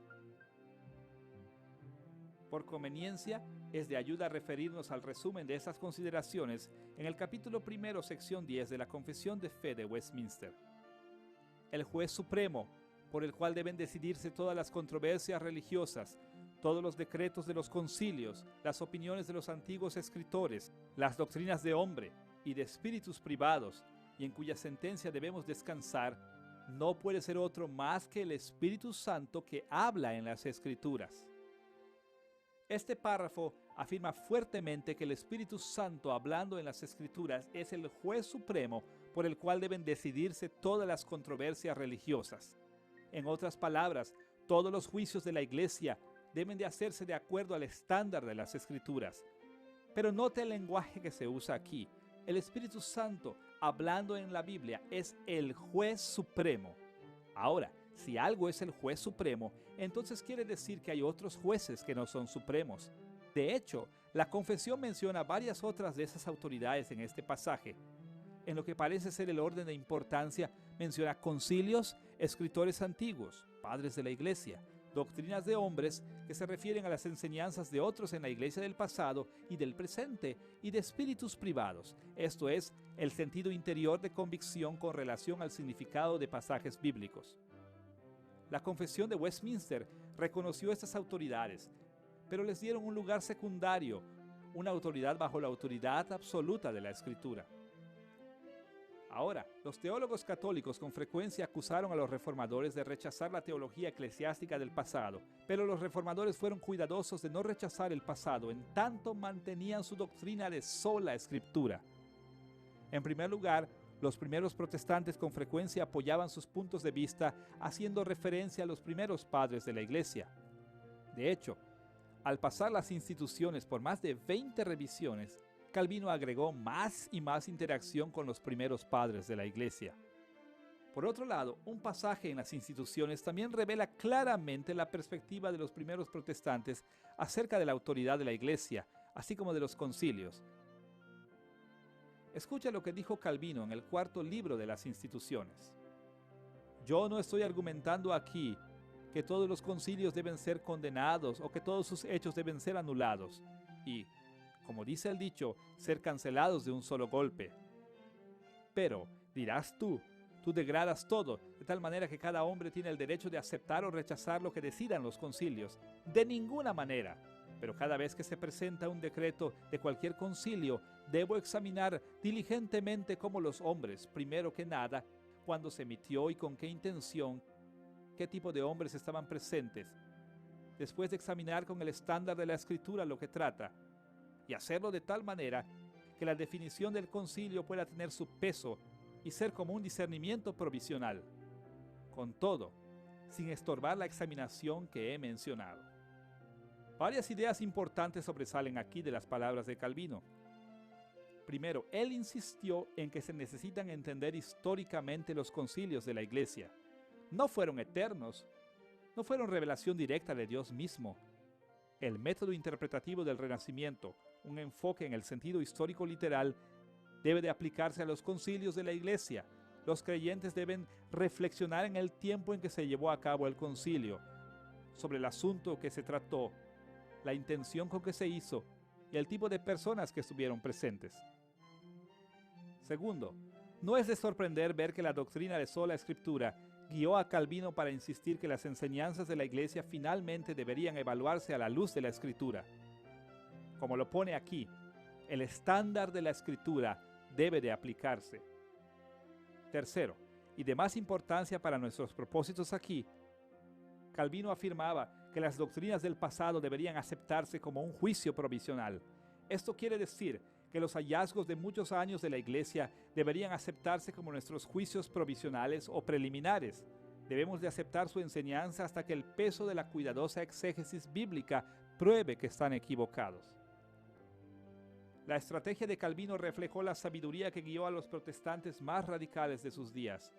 Por conveniencia, es de ayuda referirnos al resumen de estas consideraciones en el capítulo 1, sección 10 de la Confesión de Fe de Westminster. El juez supremo, por el cual deben decidirse todas las controversias religiosas, todos los decretos de los concilios, las opiniones de los antiguos escritores, las doctrinas de hombre y de espíritus privados, y en cuya sentencia debemos descansar, no puede ser otro más que el Espíritu Santo que habla en las Escrituras. Este párrafo afirma fuertemente que el Espíritu Santo hablando en las Escrituras es el juez supremo por el cual deben decidirse todas las controversias religiosas. En otras palabras, todos los juicios de la Iglesia deben de hacerse de acuerdo al estándar de las Escrituras. Pero note el lenguaje que se usa aquí. El Espíritu Santo, hablando en la Biblia, es el juez supremo. Ahora, si algo es el juez supremo, entonces quiere decir que hay otros jueces que no son supremos. De hecho, la confesión menciona varias otras de esas autoridades en este pasaje. En lo que parece ser el orden de importancia, menciona concilios, escritores antiguos, padres de la Iglesia, doctrinas de hombres que se refieren a las enseñanzas de otros en la Iglesia del pasado y del presente, y de espíritus privados, esto es, el sentido interior de convicción con relación al significado de pasajes bíblicos. La Confesión de Westminster reconoció estas autoridades, pero les dieron un lugar secundario, una autoridad bajo la autoridad absoluta de la Escritura. Ahora, los teólogos católicos con frecuencia acusaron a los reformadores de rechazar la teología eclesiástica del pasado, pero los reformadores fueron cuidadosos de no rechazar el pasado, en tanto mantenían su doctrina de sola escritura. En primer lugar, los primeros protestantes con frecuencia apoyaban sus puntos de vista haciendo referencia a los primeros padres de la Iglesia. De hecho, al pasar las instituciones por más de 20 revisiones, Calvino agregó más y más interacción con los primeros padres de la Iglesia. Por otro lado, un pasaje en las instituciones también revela claramente la perspectiva de los primeros protestantes acerca de la autoridad de la Iglesia, así como de los concilios. Escucha lo que dijo Calvino en el cuarto libro de las instituciones. Yo no estoy argumentando aquí que todos los concilios deben ser condenados o que todos sus hechos deben ser anulados y, como dice el dicho, ser cancelados de un solo golpe. Pero, dirás tú degradas todo, de tal manera que cada hombre tiene el derecho de aceptar o rechazar lo que decidan los concilios. De ninguna manera. Pero cada vez que se presenta un decreto de cualquier concilio, debo examinar diligentemente cómo los hombres, primero que nada, cuándo se emitió y con qué intención, qué tipo de hombres estaban presentes. Después de examinar con el estándar de la Escritura lo que trata, y hacerlo de tal manera que la definición del concilio pueda tener su peso y ser como un discernimiento provisional. Con todo, sin estorbar la examinación que he mencionado. Varias ideas importantes sobresalen aquí de las palabras de Calvino. Primero, él insistió en que se necesitan entender históricamente los concilios de la Iglesia. No fueron eternos, no fueron revelación directa de Dios mismo. El método interpretativo del Renacimiento, un enfoque en el sentido histórico literal, debe de aplicarse a los concilios de la Iglesia. Los creyentes deben reflexionar en el tiempo en que se llevó a cabo el concilio, sobre el asunto que se trató, la intención con que se hizo y el tipo de personas que estuvieron presentes. Segundo, no es de sorprender ver que la doctrina de sola escritura guió a Calvino para insistir que las enseñanzas de la Iglesia finalmente deberían evaluarse a la luz de la Escritura. Como lo pone aquí, el estándar de la Escritura debe de aplicarse. Tercero, y de más importancia para nuestros propósitos aquí, Calvino afirmaba que las doctrinas del pasado deberían aceptarse como un juicio provisional. Esto quiere decir que los hallazgos de muchos años de la Iglesia deberían aceptarse como nuestros juicios provisionales o preliminares. Debemos de aceptar su enseñanza hasta que el peso de la cuidadosa exégesis bíblica pruebe que están equivocados. La estrategia de Calvino reflejó la sabiduría que guió a los protestantes más radicales de sus días.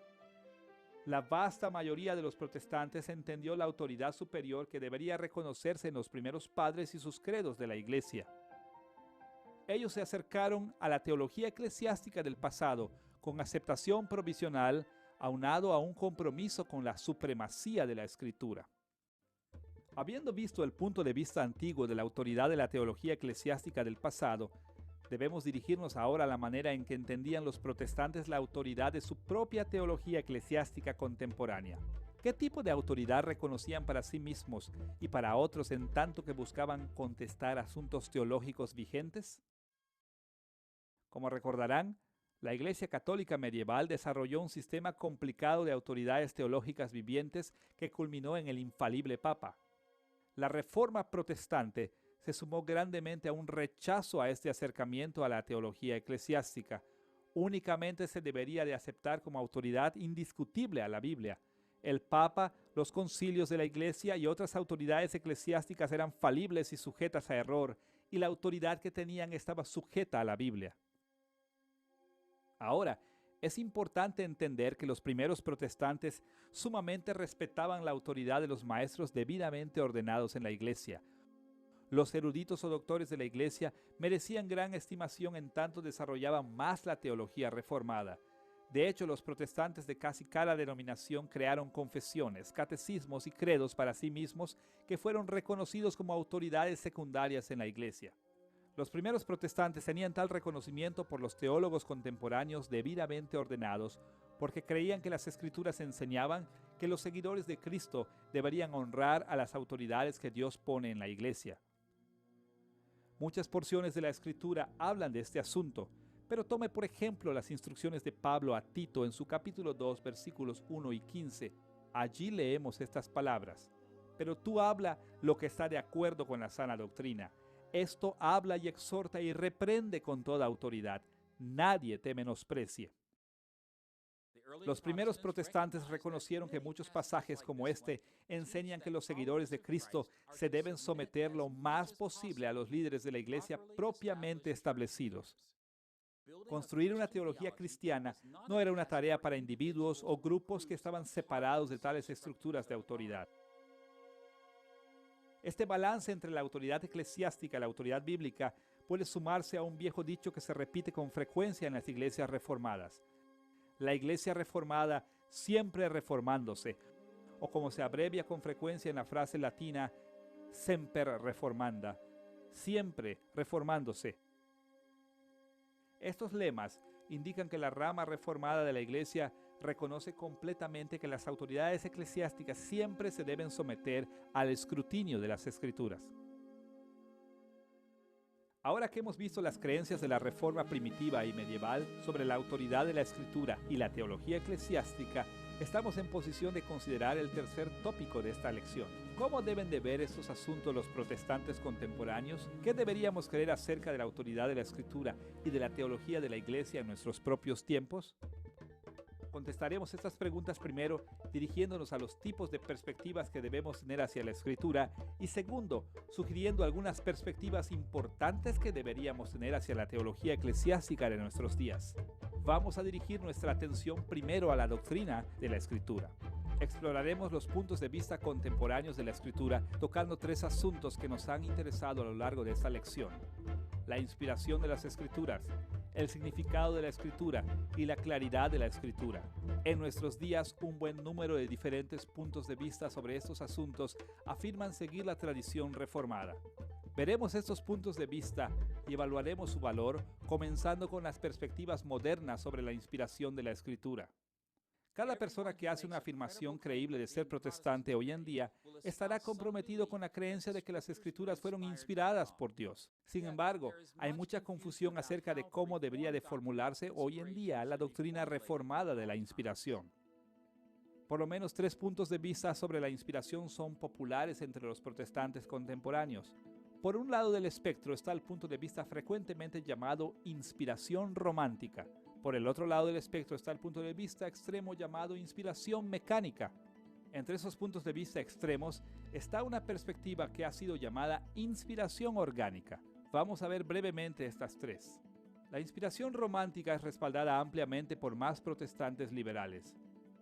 La vasta mayoría de los protestantes entendió la autoridad superior que debería reconocerse en los primeros padres y sus credos de la Iglesia. Ellos se acercaron a la teología eclesiástica del pasado con aceptación provisional, aunado a un compromiso con la supremacía de la Escritura. Habiendo visto el punto de vista antiguo de la autoridad de la teología eclesiástica del pasado, debemos dirigirnos ahora a la manera en que entendían los protestantes la autoridad de su propia teología eclesiástica contemporánea. ¿Qué tipo de autoridad reconocían para sí mismos y para otros en tanto que buscaban contestar asuntos teológicos vigentes? Como recordarán, la Iglesia Católica medieval desarrolló un sistema complicado de autoridades teológicas vivientes que culminó en el infalible Papa. La Reforma protestante se sumó grandemente a un rechazo a este acercamiento a la teología eclesiástica. Únicamente se debería de aceptar como autoridad indiscutible a la Biblia. El Papa, los concilios de la Iglesia y otras autoridades eclesiásticas eran falibles y sujetas a error, y la autoridad que tenían estaba sujeta a la Biblia. Ahora, es importante entender que los primeros protestantes sumamente respetaban la autoridad de los maestros debidamente ordenados en la Iglesia. Los eruditos o doctores de la Iglesia merecían gran estimación en tanto desarrollaban más la teología reformada. De hecho, los protestantes de casi cada denominación crearon confesiones, catecismos y credos para sí mismos que fueron reconocidos como autoridades secundarias en la Iglesia. Los primeros protestantes tenían tal reconocimiento por los teólogos contemporáneos debidamente ordenados porque creían que las Escrituras enseñaban que los seguidores de Cristo deberían honrar a las autoridades que Dios pone en la Iglesia. Muchas porciones de la Escritura hablan de este asunto, Pero tome por ejemplo las instrucciones de Pablo a Tito en su capítulo 2, versículos 1 y 15. Allí leemos estas palabras: pero tú habla lo que está de acuerdo con la sana doctrina. Esto habla y exhorta y reprende con toda autoridad. Nadie te menosprecie. Los primeros protestantes reconocieron que muchos pasajes como este enseñan que los seguidores de Cristo se deben someter lo más posible a los líderes de la iglesia propiamente establecidos. Construir una teología cristiana no era una tarea para individuos o grupos que estaban separados de tales estructuras de autoridad. Este balance entre la autoridad eclesiástica y la autoridad bíblica puede sumarse a un viejo dicho que se repite con frecuencia en las iglesias reformadas: la iglesia reformada siempre reformándose, o como se abrevia con frecuencia en la frase latina, semper reformanda, siempre reformándose. Estos lemas indican que la rama reformada de la iglesia reconoce completamente que las autoridades eclesiásticas siempre se deben someter al escrutinio de las Escrituras. Ahora que hemos visto las creencias de la Reforma primitiva y medieval sobre la autoridad de la Escritura y la teología eclesiástica, estamos en posición de considerar el tercer tópico de esta lección. ¿Cómo deben de ver estos asuntos los protestantes contemporáneos? ¿Qué deberíamos creer acerca de la autoridad de la Escritura y de la teología de la Iglesia en nuestros propios tiempos? Contestaremos estas preguntas primero dirigiéndonos a los tipos de perspectivas que debemos tener hacia la Escritura y segundo, sugiriendo algunas perspectivas importantes que deberíamos tener hacia la teología eclesiástica de nuestros días. Vamos a dirigir nuestra atención primero a la doctrina de la Escritura. Exploraremos los puntos de vista contemporáneos de la Escritura, tocando tres asuntos que nos han interesado a lo largo de esta lección: la inspiración de las Escrituras, el significado de la Escritura y la claridad de la Escritura. En nuestros días, un buen número de diferentes puntos de vista sobre estos asuntos afirman seguir la tradición reformada. Veremos estos puntos de vista y evaluaremos su valor, comenzando con las perspectivas modernas sobre la inspiración de la Escritura. Cada persona que hace una afirmación creíble de ser protestante hoy en día estará comprometido con la creencia de que las Escrituras fueron inspiradas por Dios. Sin embargo, hay mucha confusión acerca de cómo debería de formularse hoy en día la doctrina reformada de la inspiración. Por lo menos tres puntos de vista sobre la inspiración son populares entre los protestantes contemporáneos. Por un lado del espectro está el punto de vista frecuentemente llamado inspiración romántica. Por el otro lado del espectro está el punto de vista extremo llamado inspiración mecánica. Entre esos puntos de vista extremos está una perspectiva que ha sido llamada inspiración orgánica. Vamos a ver brevemente estas tres. La inspiración romántica es respaldada ampliamente por más protestantes liberales.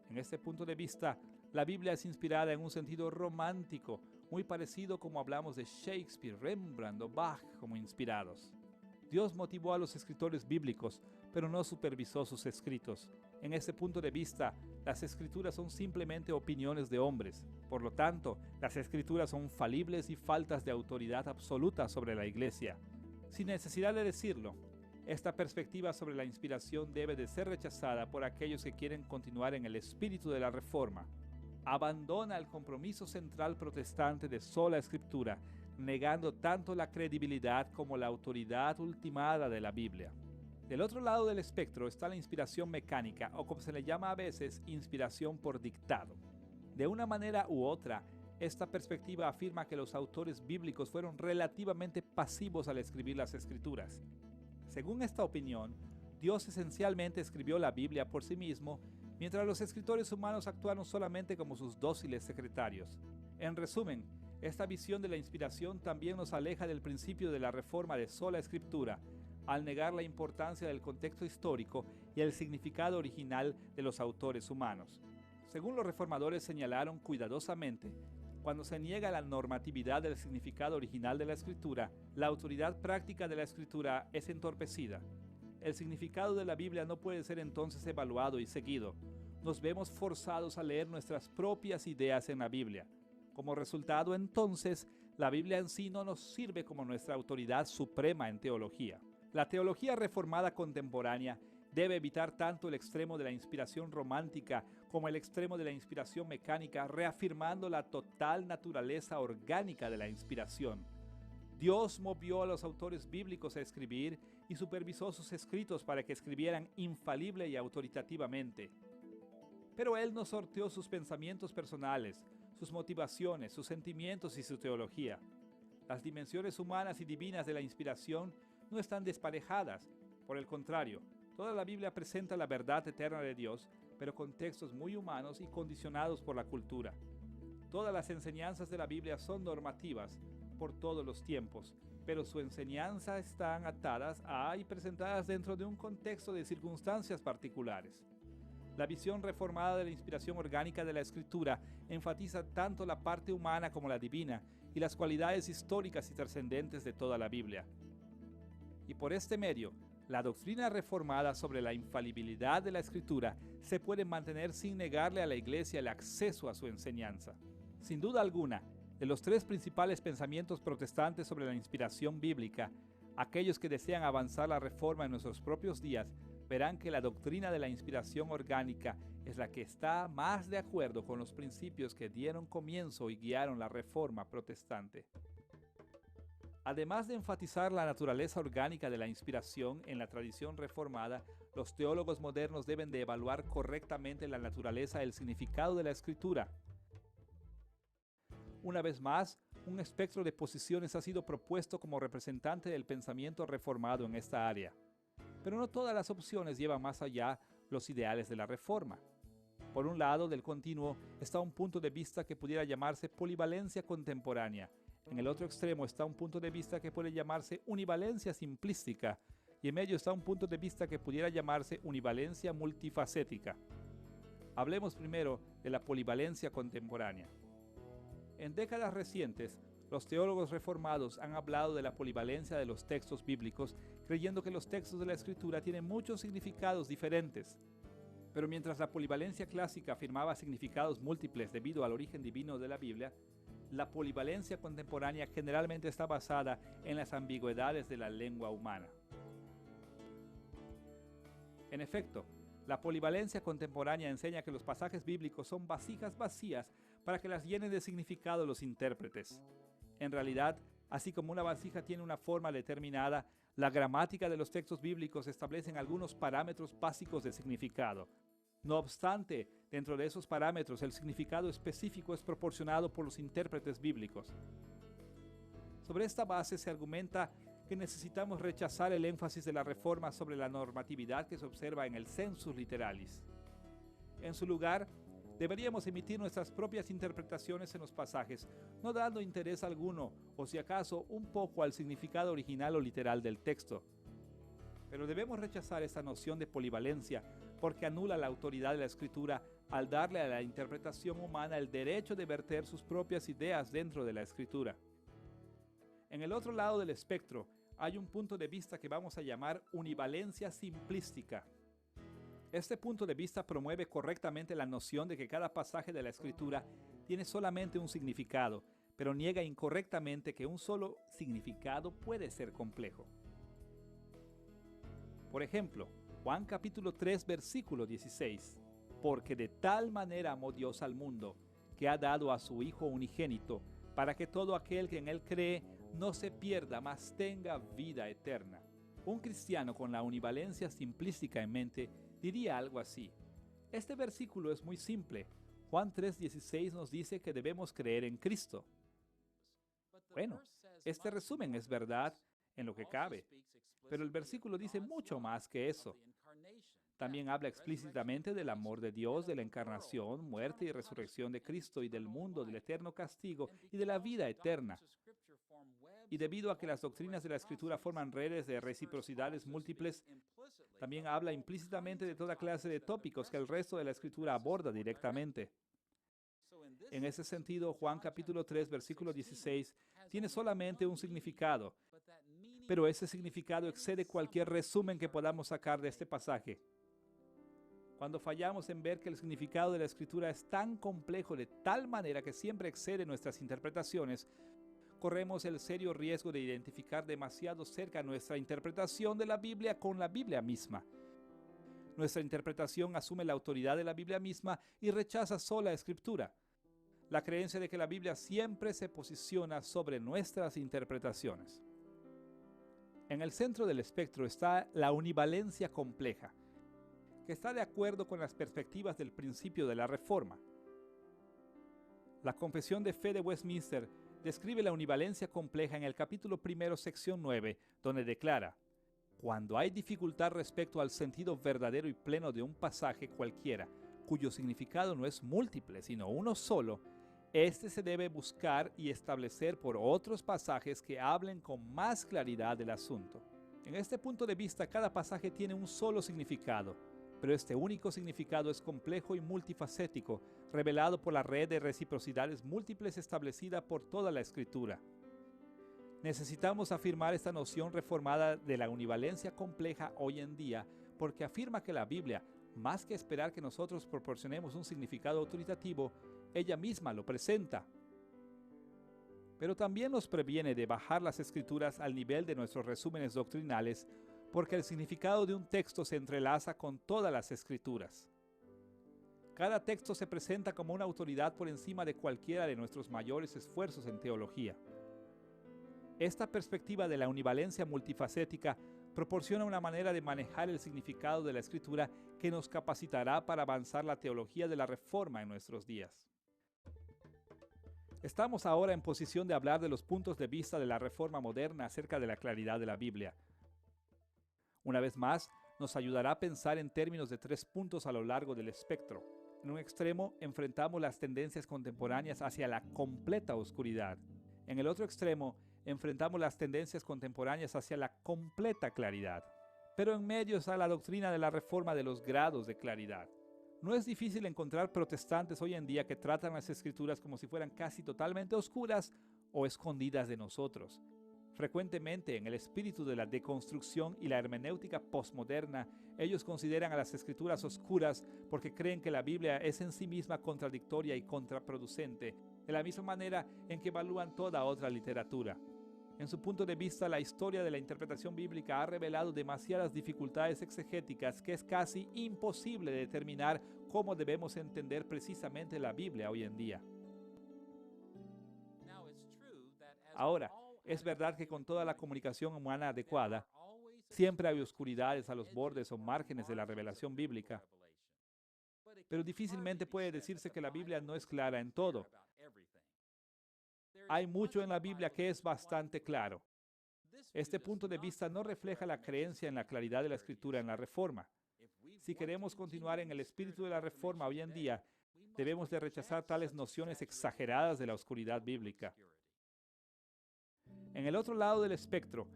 En este punto de vista, la Biblia es inspirada en un sentido romántico, muy parecido como hablamos de Shakespeare, Rembrandt o Bach como inspirados. Dios motivó a los escritores bíblicos, pero no supervisó sus escritos. En este punto de vista, las escrituras son simplemente opiniones de hombres. Por lo tanto, las escrituras son falibles y faltas de autoridad absoluta sobre la iglesia. Sin necesidad de decirlo, esta perspectiva sobre la inspiración debe de ser rechazada por aquellos que quieren continuar en el espíritu de la Reforma. Abandona el compromiso central protestante de sola escritura, negando tanto la credibilidad como la autoridad ultimada de la Biblia. Del otro lado del espectro está la inspiración mecánica, o como se le llama a veces, inspiración por dictado. De una manera u otra, esta perspectiva afirma que los autores bíblicos fueron relativamente pasivos al escribir las Escrituras. Según esta opinión, Dios esencialmente escribió la Biblia por sí mismo, mientras los escritores humanos actuaron solamente como sus dóciles secretarios. En resumen, esta visión de la inspiración también nos aleja del principio de la reforma de sola escritura, al negar la importancia del contexto histórico y el significado original de los autores humanos. Según los reformadores señalaron cuidadosamente, cuando se niega la normatividad del significado original de la escritura, la autoridad práctica de la escritura es entorpecida. El significado de la Biblia no puede ser entonces evaluado y seguido. Nos vemos forzados a leer nuestras propias ideas en la Biblia. Como resultado, entonces, la Biblia en sí no nos sirve como nuestra autoridad suprema en teología. La teología reformada contemporánea debe evitar tanto el extremo de la inspiración romántica como el extremo de la inspiración mecánica, reafirmando la total naturaleza orgánica de la inspiración. Dios movió a los autores bíblicos a escribir y supervisó sus escritos para que escribieran infalible y autoritativamente. Pero él no sorteó sus pensamientos personales, sus motivaciones, sus sentimientos y su teología. Las dimensiones humanas y divinas de la inspiración no están desparejadas. Por el contrario, toda la Biblia presenta la verdad eterna de Dios, pero con textos muy humanos y condicionados por la cultura. Todas las enseñanzas de la Biblia son normativas por todos los tiempos, pero su enseñanza están atadas a y presentadas dentro de un contexto de circunstancias particulares. La visión reformada de la inspiración orgánica de la Escritura enfatiza tanto la parte humana como la divina y las cualidades históricas y trascendentes de toda la Biblia. Y por este medio, la doctrina reformada sobre la infalibilidad de la Escritura se puede mantener sin negarle a la Iglesia el acceso a su enseñanza. Sin duda alguna, de los tres principales pensamientos protestantes sobre la inspiración bíblica, aquellos que desean avanzar la reforma en nuestros propios días verán que la doctrina de la inspiración orgánica es la que está más de acuerdo con los principios que dieron comienzo y guiaron la reforma protestante. Además de enfatizar la naturaleza orgánica de la inspiración en la tradición reformada, los teólogos modernos deben de evaluar correctamente la naturaleza y el significado de la Escritura. Una vez más, un espectro de posiciones ha sido propuesto como representante del pensamiento reformado en esta área. Pero no todas las opciones llevan más allá los ideales de la reforma. Por un lado del continuo está un punto de vista que pudiera llamarse polivalencia contemporánea. En el otro extremo está un punto de vista que puede llamarse univalencia simplística. Y en medio está un punto de vista que pudiera llamarse univalencia multifacética. Hablemos primero de la polivalencia contemporánea. En décadas recientes, los teólogos reformados han hablado de la polivalencia de los textos bíblicos, creyendo que los textos de la Escritura tienen muchos significados diferentes. Pero mientras la polivalencia clásica afirmaba significados múltiples debido al origen divino de la Biblia, la polivalencia contemporánea generalmente está basada en las ambigüedades de la lengua humana. En efecto, la polivalencia contemporánea enseña que los pasajes bíblicos son vasijas vacías para que las llenen de significado los intérpretes. En realidad, así como una vasija tiene una forma determinada, la gramática de los textos bíblicos establecen algunos parámetros básicos de significado. No obstante, dentro de esos parámetros, el significado específico es proporcionado por los intérpretes bíblicos. Sobre esta base se argumenta que necesitamos rechazar el énfasis de la reforma sobre la normatividad que se observa en el sensus literalis. En su lugar, deberíamos emitir nuestras propias interpretaciones en los pasajes, no dando interés alguno, o si acaso un poco al significado original o literal del texto. Pero debemos rechazar esta noción de polivalencia porque anula la autoridad de la Escritura al darle a la interpretación humana el derecho de verter sus propias ideas dentro de la Escritura. En el otro lado del espectro hay un punto de vista que vamos a llamar univalencia simplística. Este punto de vista promueve correctamente la noción de que cada pasaje de la Escritura tiene solamente un significado, pero niega incorrectamente que un solo significado puede ser complejo. Por ejemplo, Juan capítulo 3, versículo 16. Porque de tal manera amó Dios al mundo, que ha dado a su Hijo unigénito, para que todo aquel que en él cree no se pierda, mas tenga vida eterna. Un cristiano con la univalencia simplística en mente diría algo así. Este versículo es muy simple. Juan 3:16 nos dice que debemos creer en Cristo. Bueno, este resumen es verdad en lo que cabe, pero el versículo dice mucho más que eso. También habla explícitamente del amor de Dios, de la encarnación, muerte y resurrección de Cristo y del mundo, del eterno castigo y de la vida eterna. Y debido a que las doctrinas de la Escritura forman redes de reciprocidades múltiples, también habla implícitamente de toda clase de tópicos que el resto de la Escritura aborda directamente. En ese sentido, Juan capítulo 3, versículo 16, tiene solamente un significado, pero ese significado excede cualquier resumen que podamos sacar de este pasaje. Cuando fallamos en ver que el significado de la Escritura es tan complejo de tal manera que siempre excede nuestras interpretaciones, corremos el serio riesgo de identificar demasiado cerca nuestra interpretación de la Biblia con la Biblia misma. Nuestra interpretación asume la autoridad de la Biblia misma y rechaza sola Escritura. La creencia de que la Biblia siempre se posiciona sobre nuestras interpretaciones. En el centro del espectro está la univalencia compleja, que está de acuerdo con las perspectivas del principio de la Reforma. La Confesión de Fe de Westminster describe la univalencia compleja en el capítulo 1, sección 9, donde declara: cuando hay dificultad respecto al sentido verdadero y pleno de un pasaje cualquiera, cuyo significado no es múltiple, sino uno solo, este se debe buscar y establecer por otros pasajes que hablen con más claridad del asunto. En este punto de vista, cada pasaje tiene un solo significado, pero este único significado es complejo y multifacético, revelado por la red de reciprocidades múltiples establecida por toda la Escritura. Necesitamos afirmar esta noción reformada de la univalencia compleja hoy en día, porque afirma que la Biblia, más que esperar que nosotros proporcionemos un significado autoritativo, ella misma lo presenta. Pero también nos previene de bajar las Escrituras al nivel de nuestros resúmenes doctrinales, porque el significado de un texto se entrelaza con todas las Escrituras. Cada texto se presenta como una autoridad por encima de cualquiera de nuestros mayores esfuerzos en teología. Esta perspectiva de la univalencia multifacética proporciona una manera de manejar el significado de la Escritura que nos capacitará para avanzar la teología de la Reforma en nuestros días. Estamos ahora en posición de hablar de los puntos de vista de la Reforma moderna acerca de la claridad de la Biblia. Una vez más, nos ayudará a pensar en términos de 3 puntos a lo largo del espectro. En un extremo, enfrentamos las tendencias contemporáneas hacia la completa oscuridad. En el otro extremo, enfrentamos las tendencias contemporáneas hacia la completa claridad. Pero en medio está la doctrina de la Reforma de los grados de claridad. No es difícil encontrar protestantes hoy en día que tratan las Escrituras como si fueran casi totalmente oscuras o escondidas de nosotros. Frecuentemente, en el espíritu de la deconstrucción y la hermenéutica postmoderna, ellos consideran a las Escrituras oscuras porque creen que la Biblia es en sí misma contradictoria y contraproducente, de la misma manera en que evalúan toda otra literatura. En su punto de vista, la historia de la interpretación bíblica ha revelado demasiadas dificultades exegéticas que es casi imposible determinar cómo debemos entender precisamente la Biblia hoy en día. Ahora, es verdad que con toda la comunicación humana adecuada, siempre hay oscuridades a los bordes o márgenes de la revelación bíblica, pero difícilmente puede decirse que la Biblia no es clara en todo. Hay mucho en la Biblia que es bastante claro. Este punto de vista no refleja la creencia en la claridad de la Escritura en la Reforma. Si queremos continuar en el espíritu de la Reforma hoy en día, debemos de rechazar tales nociones exageradas de la oscuridad bíblica. En el otro lado del espectro,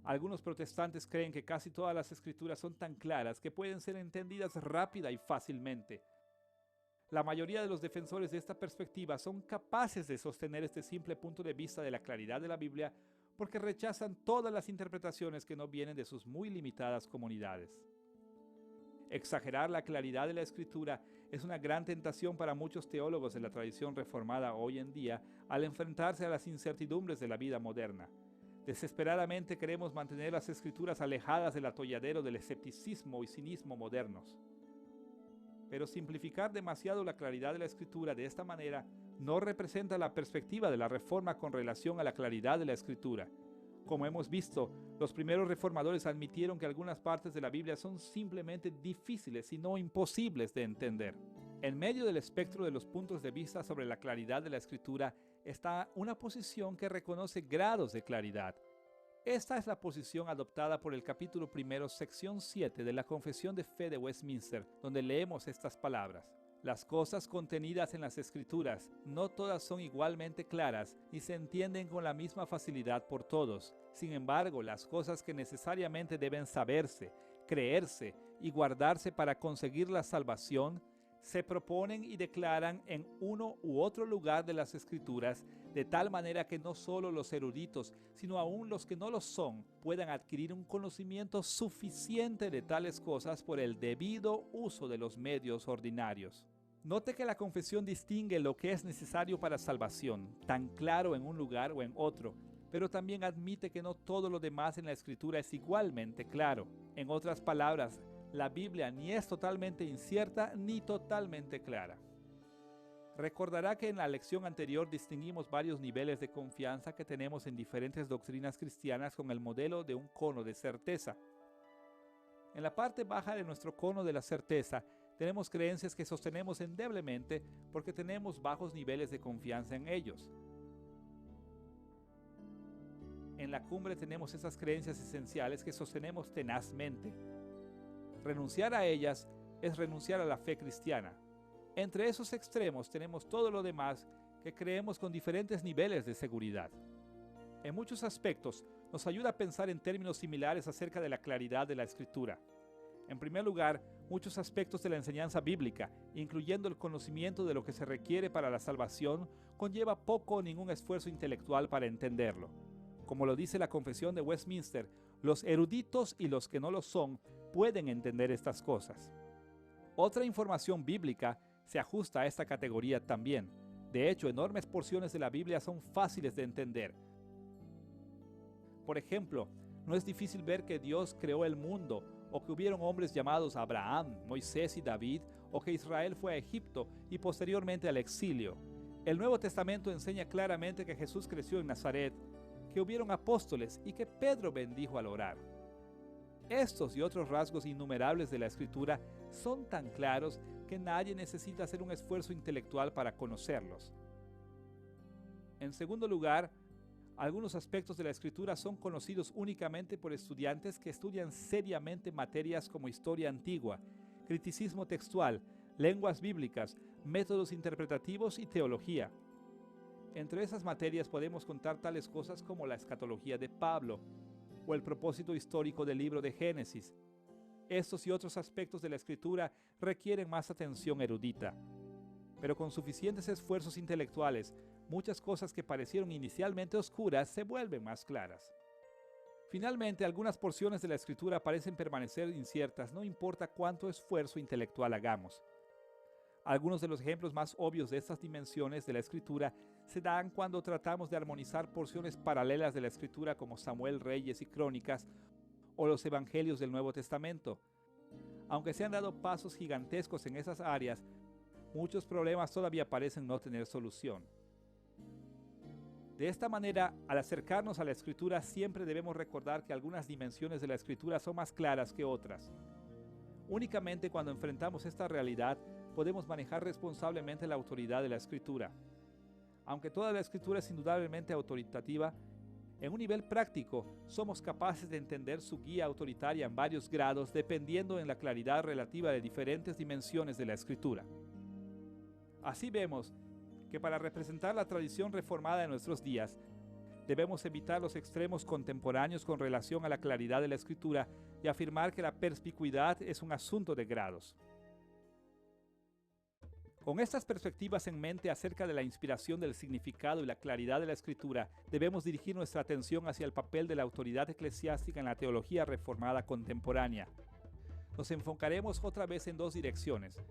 algunos protestantes creen que casi todas las Escrituras son tan claras que pueden ser entendidas rápida y fácilmente. La mayoría de los defensores de esta perspectiva son capaces de sostener este simple punto de vista de la claridad de la Biblia porque rechazan todas las interpretaciones que no vienen de sus muy limitadas comunidades. Exagerar la claridad de la Escritura es una gran tentación para muchos teólogos de la tradición reformada hoy en día al enfrentarse a las incertidumbres de la vida moderna. Desesperadamente queremos mantener las Escrituras alejadas del atolladero del escepticismo y cinismo modernos. Pero simplificar demasiado la claridad de la Escritura de esta manera no representa la perspectiva de la Reforma con relación a la claridad de la Escritura. Como hemos visto, los primeros reformadores admitieron que algunas partes de la Biblia son simplemente difíciles y no imposibles de entender. En medio del espectro de los puntos de vista sobre la claridad de la Escritura está una posición que reconoce grados de claridad. Esta es la posición adoptada por el capítulo 1, sección 7 de la Confesión de Fe de Westminster, donde leemos estas palabras. Las cosas contenidas en las Escrituras no todas son igualmente claras ni se entienden con la misma facilidad por todos. Sin embargo, las cosas que necesariamente deben saberse, creerse y guardarse para conseguir la salvación se proponen y declaran en uno u otro lugar de las Escrituras, de tal manera que no solo los eruditos, sino aún los que no lo son, puedan adquirir un conocimiento suficiente de tales cosas por el debido uso de los medios ordinarios. Note que la confesión distingue lo que es necesario para salvación, tan claro en un lugar o en otro, pero también admite que no todo lo demás en la Escritura es igualmente claro. En otras palabras, la Biblia ni es totalmente incierta ni totalmente clara. Recordará que en la lección anterior distinguimos varios niveles de confianza que tenemos en diferentes doctrinas cristianas con el modelo de un cono de certeza. En la parte baja de nuestro cono de la certeza tenemos creencias que sostenemos endeblemente porque tenemos bajos niveles de confianza en ellos. En la cumbre tenemos esas creencias esenciales que sostenemos tenazmente. Renunciar a ellas es renunciar a la fe cristiana. Entre esos extremos tenemos todo lo demás que creemos con diferentes niveles de seguridad. En muchos aspectos nos ayuda a pensar en términos similares acerca de la claridad de la Escritura. En primer lugar, muchos aspectos de la enseñanza bíblica, incluyendo el conocimiento de lo que se requiere para la salvación, conlleva poco o ningún esfuerzo intelectual para entenderlo. Como lo dice la Confesión de Westminster, los eruditos y los que no lo son pueden entender estas cosas. Otra información bíblica se ajusta a esta categoría también. De hecho, enormes porciones de la Biblia son fáciles de entender. Por ejemplo, no es difícil ver que Dios creó el mundo, o que hubieron hombres llamados Abraham, Moisés y David, o que Israel fue a Egipto y posteriormente al exilio. El Nuevo Testamento enseña claramente que Jesús creció en Nazaret, que hubieron apóstoles y que Pedro bendijo al orar. Estos y otros rasgos innumerables de la Escritura son tan claros que nadie necesita hacer un esfuerzo intelectual para conocerlos. En segundo lugar, algunos aspectos de la Escritura son conocidos únicamente por estudiantes que estudian seriamente materias como historia antigua, criticismo textual, lenguas bíblicas, métodos interpretativos y teología. Entre esas materias podemos contar tales cosas como la escatología de Pablo o el propósito histórico del libro de Génesis. Estos y otros aspectos de la Escritura requieren más atención erudita. Pero con suficientes esfuerzos intelectuales, muchas cosas que parecieron inicialmente oscuras se vuelven más claras. Finalmente, algunas porciones de la Escritura parecen permanecer inciertas, no importa cuánto esfuerzo intelectual hagamos. Algunos de los ejemplos más obvios de estas dimensiones de la Escritura se dan cuando tratamos de armonizar porciones paralelas de la Escritura como Samuel, Reyes y Crónicas o los Evangelios del Nuevo Testamento. Aunque se han dado pasos gigantescos en esas áreas, muchos problemas todavía parecen no tener solución. De esta manera, al acercarnos a la Escritura, siempre debemos recordar que algunas dimensiones de la Escritura son más claras que otras. Únicamente cuando enfrentamos esta realidad, podemos manejar responsablemente la autoridad de la Escritura. Aunque toda la Escritura es indudablemente autoritativa, en un nivel práctico somos capaces de entender su guía autoritaria en varios grados dependiendo en la claridad relativa de diferentes dimensiones de la Escritura. Así vemos que para representar la tradición reformada de nuestros días, debemos evitar los extremos contemporáneos con relación a la claridad de la Escritura y afirmar que la perspicuidad es un asunto de grados. Con estas perspectivas en mente acerca de la inspiración del significado y la claridad de la Escritura, debemos dirigir nuestra atención hacia el papel de la autoridad eclesiástica en la teología reformada contemporánea. Nos enfocaremos otra vez en dos direcciones.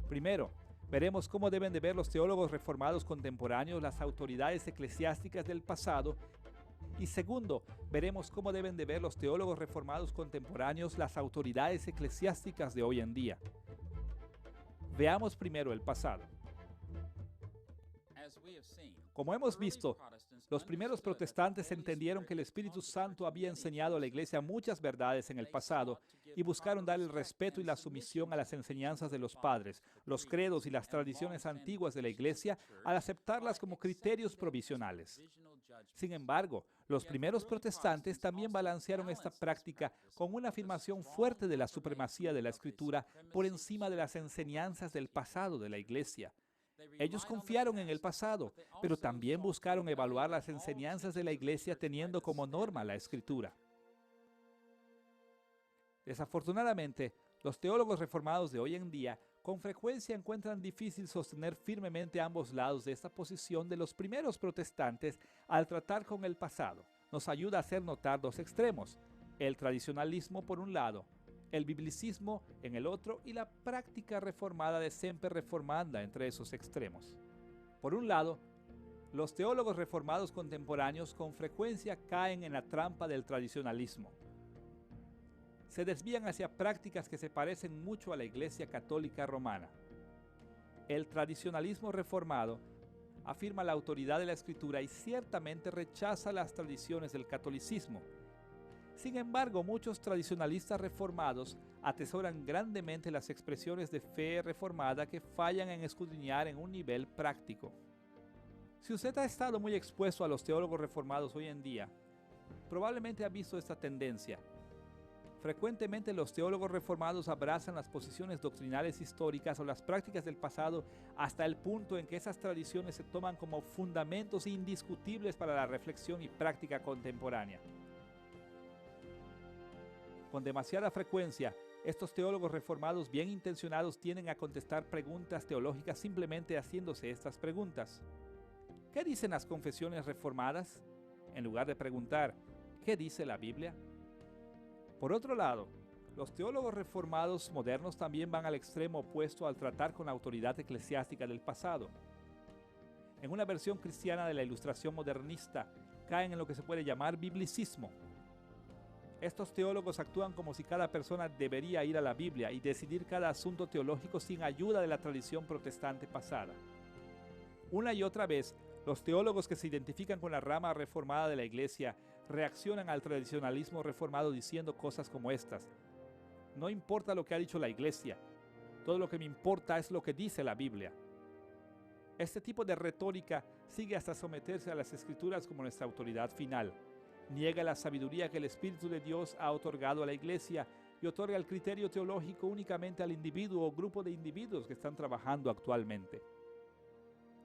Primero, veremos cómo deben de ver los teólogos reformados contemporáneos las autoridades eclesiásticas del pasado. Y segundo, veremos cómo deben de ver los teólogos reformados contemporáneos las autoridades eclesiásticas de hoy en día. Veamos primero el pasado. Como hemos visto, los primeros protestantes entendieron que el Espíritu Santo había enseñado a la Iglesia muchas verdades en el pasado y buscaron dar el respeto y la sumisión a las enseñanzas de los padres, los credos y las tradiciones antiguas de la Iglesia al aceptarlas como criterios provisionales. Sin embargo, los primeros protestantes también balancearon esta práctica con una afirmación fuerte de la supremacía de la Escritura por encima de las enseñanzas del pasado de la Iglesia. Ellos confiaron en el pasado, pero también buscaron evaluar las enseñanzas de la Iglesia teniendo como norma la Escritura. Desafortunadamente, los teólogos reformados de hoy en día con frecuencia encuentran difícil sostener firmemente ambos lados de esta posición de los primeros protestantes al tratar con el pasado. Nos ayuda a hacer notar dos extremos: el tradicionalismo por un lado, el biblicismo en el otro y la práctica reformada de semper reformanda entre esos extremos. Por un lado, los teólogos reformados contemporáneos con frecuencia caen en la trampa del tradicionalismo. Se desvían hacia prácticas que se parecen mucho a la Iglesia Católica Romana. El tradicionalismo reformado afirma la autoridad de la Escritura y ciertamente rechaza las tradiciones del catolicismo. Sin embargo, muchos tradicionalistas reformados atesoran grandemente las expresiones de fe reformada que fallan en escudriñar en un nivel práctico. Si usted ha estado muy expuesto a los teólogos reformados hoy en día, probablemente ha visto esta tendencia. Frecuentemente los teólogos reformados abrazan las posiciones doctrinales históricas o las prácticas del pasado hasta el punto en que esas tradiciones se toman como fundamentos indiscutibles para la reflexión y práctica contemporánea. Con demasiada frecuencia, estos teólogos reformados bien intencionados tienden a contestar preguntas teológicas simplemente haciéndose estas preguntas. ¿Qué dicen las confesiones reformadas? En lugar de preguntar, ¿qué dice la Biblia? Por otro lado, los teólogos reformados modernos también van al extremo opuesto al tratar con la autoridad eclesiástica del pasado. En una versión cristiana de la Ilustración modernista, caen en lo que se puede llamar biblicismo. Estos teólogos actúan como si cada persona debería ir a la Biblia y decidir cada asunto teológico sin ayuda de la tradición protestante pasada. Una y otra vez, los teólogos que se identifican con la rama reformada de la Iglesia reaccionan al tradicionalismo reformado diciendo cosas como estas: no importa lo que ha dicho la Iglesia, todo lo que me importa es lo que dice la Biblia. Este tipo de retórica sigue hasta someterse a las Escrituras como nuestra autoridad final. Niega la sabiduría que el Espíritu de Dios ha otorgado a la Iglesia y otorga el criterio teológico únicamente al individuo o grupo de individuos que están trabajando actualmente.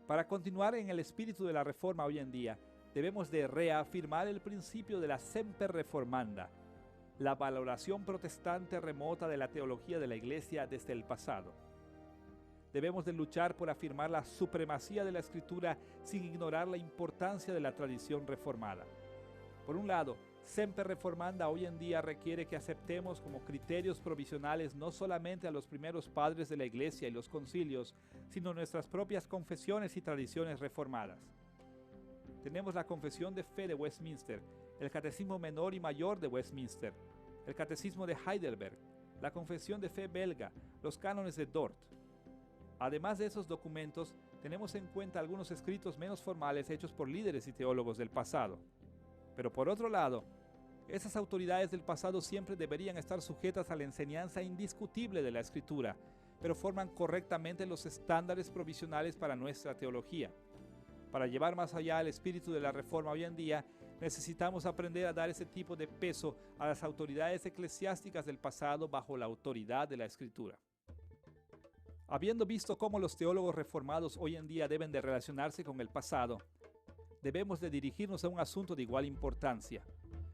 Para continuar en el espíritu de la Reforma hoy en día, debemos de reafirmar el principio de la semper reformanda, la valoración protestante remota de la teología de la Iglesia desde el pasado. Debemos de luchar por afirmar la supremacía de la Escritura sin ignorar la importancia de la tradición reformada. Por un lado, semper reformanda hoy en día requiere que aceptemos como criterios provisionales no solamente a los primeros padres de la Iglesia y los concilios, sino nuestras propias confesiones y tradiciones reformadas. Tenemos la Confesión de Fe de Westminster, el Catecismo Menor y Mayor de Westminster, el Catecismo de Heidelberg, la Confesión de Fe belga, los cánones de Dort. Además de esos documentos, tenemos en cuenta algunos escritos menos formales hechos por líderes y teólogos del pasado. Pero por otro lado, esas autoridades del pasado siempre deberían estar sujetas a la enseñanza indiscutible de la Escritura, pero forman correctamente los estándares provisionales para nuestra teología. Para llevar más allá el espíritu de la Reforma hoy en día, necesitamos aprender a dar ese tipo de peso a las autoridades eclesiásticas del pasado bajo la autoridad de la Escritura. Habiendo visto cómo los teólogos reformados hoy en día deben de relacionarse con el pasado, debemos de dirigirnos a un asunto de igual importancia.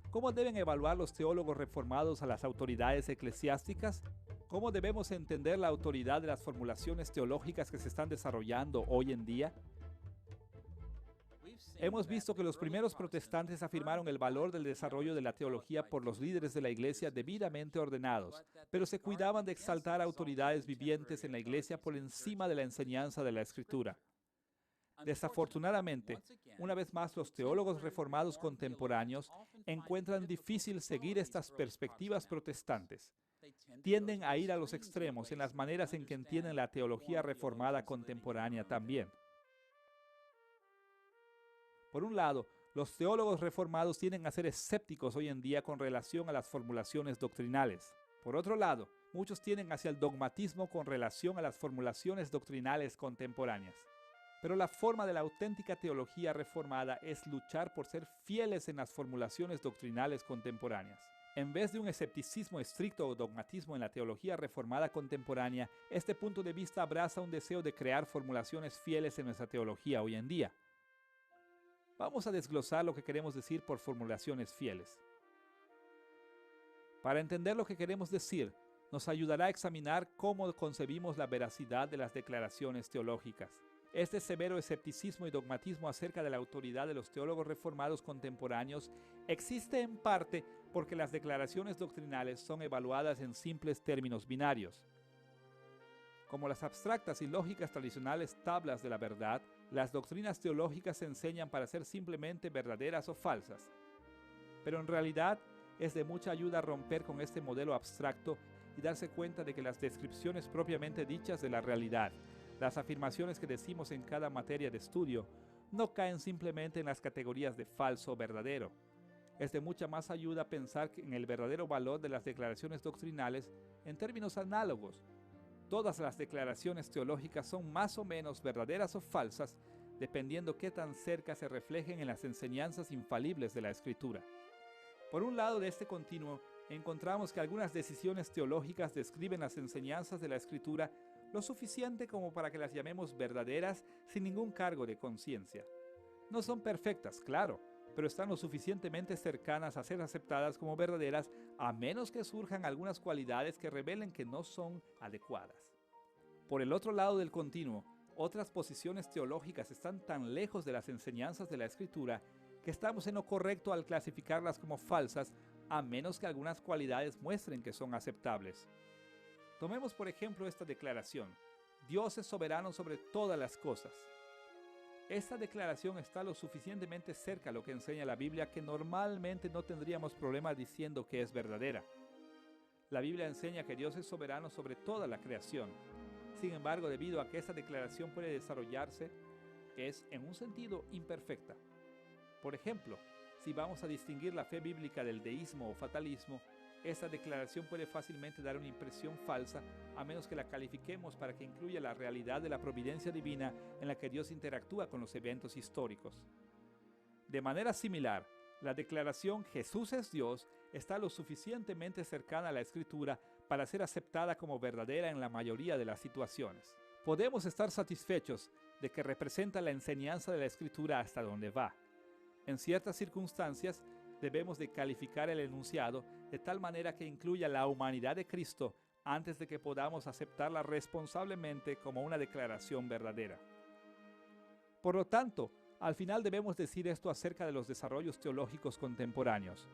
¿Cómo deben evaluar los teólogos reformados a las autoridades eclesiásticas? ¿Cómo debemos entender la autoridad de las formulaciones teológicas que se están desarrollando hoy en día? Hemos visto que los primeros protestantes afirmaron el valor del desarrollo de la teología por los líderes de la Iglesia debidamente ordenados, pero se cuidaban de exaltar autoridades vivientes en la Iglesia por encima de la enseñanza de la Escritura. Desafortunadamente, una vez más los teólogos reformados contemporáneos encuentran difícil seguir estas perspectivas protestantes. Tienden a ir a los extremos en las maneras en que entienden la teología reformada contemporánea también. Por un lado, los teólogos reformados tienden a ser escépticos hoy en día con relación a las formulaciones doctrinales. Por otro lado, muchos tienden hacia el dogmatismo con relación a las formulaciones doctrinales contemporáneas. Pero la forma de la auténtica teología reformada es luchar por ser fieles en las formulaciones doctrinales contemporáneas. En vez de un escepticismo estricto o dogmatismo en la teología reformada contemporánea, este punto de vista abraza un deseo de crear formulaciones fieles en nuestra teología hoy en día. Vamos a desglosar lo que queremos decir por formulaciones fieles. Para entender lo que queremos decir, nos ayudará a examinar cómo concebimos la veracidad de las declaraciones teológicas. Este severo escepticismo y dogmatismo acerca de la autoridad de los teólogos reformados contemporáneos existe en parte porque las declaraciones doctrinales son evaluadas en simples términos binarios. Como las abstractas y lógicas tradicionales tablas de la verdad, las doctrinas teológicas se enseñan para ser simplemente verdaderas o falsas. Pero en realidad es de mucha ayuda romper con este modelo abstracto y darse cuenta de que las descripciones propiamente dichas de la realidad, Las afirmaciones que decimos en cada materia de estudio no caen simplemente en las categorías de falso o verdadero. Es de mucha más ayuda pensar en el verdadero valor de las declaraciones doctrinales en términos análogos. Todas las declaraciones teológicas son más o menos verdaderas o falsas, dependiendo qué tan cerca se reflejen en las enseñanzas infalibles de la Escritura. Por un lado de este continuo, encontramos que algunas decisiones teológicas describen las enseñanzas de la Escritura lo suficiente como para que las llamemos verdaderas sin ningún cargo de conciencia. No son perfectas, claro, pero están lo suficientemente cercanas a ser aceptadas como verdaderas, a menos que surjan algunas cualidades que revelen que no son adecuadas. Por el otro lado del continuo, otras posiciones teológicas están tan lejos de las enseñanzas de la Escritura que estamos en lo correcto al clasificarlas como falsas, a menos que algunas cualidades muestren que son aceptables. Tomemos por ejemplo esta declaración: Dios es soberano sobre todas las cosas. Esta declaración está lo suficientemente cerca a lo que enseña la Biblia que normalmente no tendríamos problema diciendo que es verdadera. La Biblia enseña que Dios es soberano sobre toda la creación. Sin embargo, debido a que esta declaración puede desarrollarse, es en un sentido imperfecta. Por ejemplo, si vamos a distinguir la fe bíblica del deísmo o fatalismo, esta declaración puede fácilmente dar una impresión falsa a menos que la califiquemos para que incluya la realidad de la providencia divina en la que Dios interactúa con los eventos históricos. De manera similar, la declaración Jesús es Dios está lo suficientemente cercana a la Escritura para ser aceptada como verdadera en la mayoría de las situaciones. Podemos estar satisfechos de que representa la enseñanza de la Escritura hasta donde va. En ciertas circunstancias, debemos de calificar el enunciado de tal manera que incluya la humanidad de Cristo antes de que podamos aceptarla responsablemente como una declaración verdadera. Por lo tanto, al final debemos decir esto acerca de los desarrollos teológicos contemporáneos.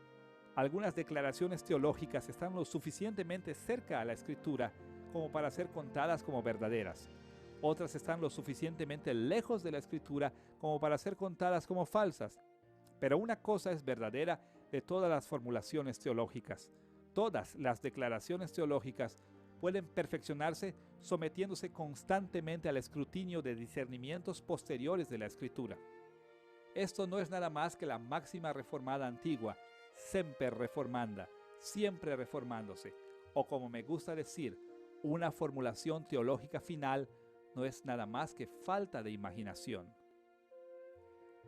Algunas declaraciones teológicas están lo suficientemente cerca a la Escritura como para ser contadas como verdaderas. Otras están lo suficientemente lejos de la Escritura como para ser contadas como falsas. Pero una cosa es verdadera de todas las formulaciones teológicas. Todas las declaraciones teológicas pueden perfeccionarse sometiéndose constantemente al escrutinio de discernimientos posteriores de la Escritura. Esto no es nada más que la máxima reformada antigua, semper reformanda, siempre reformándose, o como me gusta decir, una formulación teológica final no es nada más que falta de imaginación.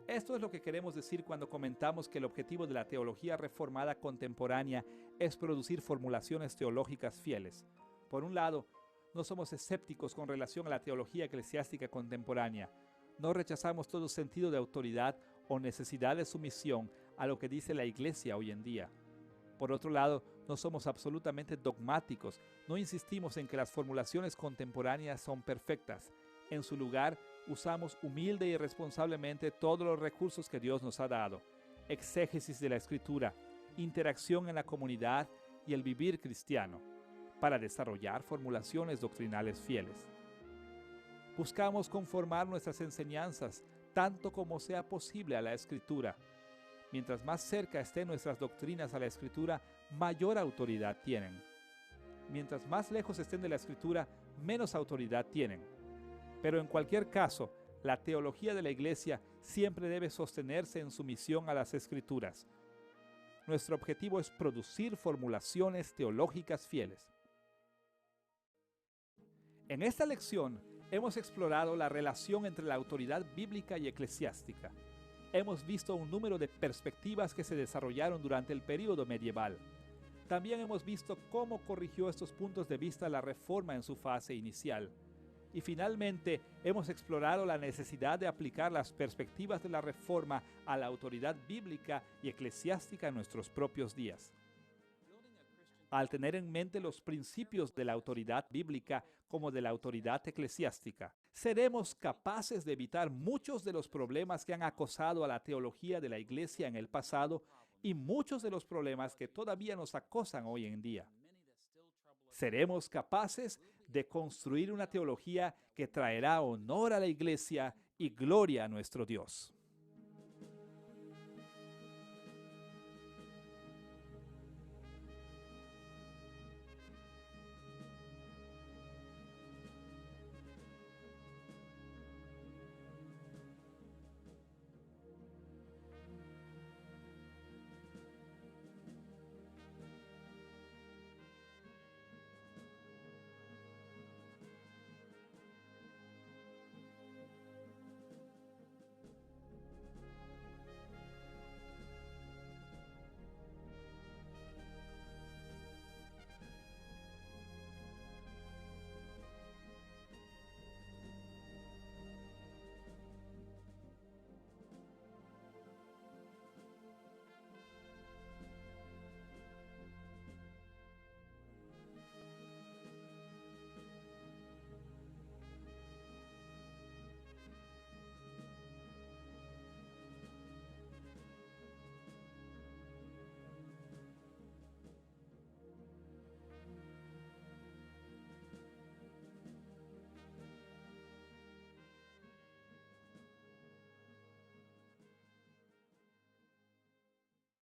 Esto es lo que queremos decir cuando comentamos que el objetivo de la teología reformada contemporánea es producir formulaciones teológicas fieles. Por un lado, no somos escépticos con relación a la teología eclesiástica contemporánea. No rechazamos todo sentido de autoridad o necesidad de sumisión a lo que dice la Iglesia hoy en día. Por otro lado, no somos absolutamente dogmáticos. No insistimos en que las formulaciones contemporáneas son perfectas. En su lugar, usamos humilde y responsablemente todos los recursos que Dios nos ha dado: exégesis de la Escritura, interacción en la comunidad y el vivir cristiano, para desarrollar formulaciones doctrinales fieles. Buscamos conformar nuestras enseñanzas tanto como sea posible a la Escritura. Mientras más cerca estén nuestras doctrinas a la Escritura, mayor autoridad tienen. Mientras más lejos estén de la Escritura, menos autoridad tienen. Pero en cualquier caso, la teología de la Iglesia siempre debe sostenerse en sumisión a las Escrituras. Nuestro objetivo es producir formulaciones teológicas fieles. En esta lección hemos explorado la relación entre la autoridad bíblica y eclesiástica. Hemos visto un número de perspectivas que se desarrollaron durante el período medieval. También hemos visto cómo corrigió estos puntos de vista la Reforma en su fase inicial. Y finalmente, hemos explorado la necesidad de aplicar las perspectivas de la Reforma a la autoridad bíblica y eclesiástica en nuestros propios días. Al tener en mente los principios de la autoridad bíblica como de la autoridad eclesiástica, seremos capaces de evitar muchos de los problemas que han acosado a la teología de la Iglesia en el pasado y muchos de los problemas que todavía nos acosan hoy en día. Seremos capaces de construir una teología que traerá honor a la Iglesia y gloria a nuestro Dios.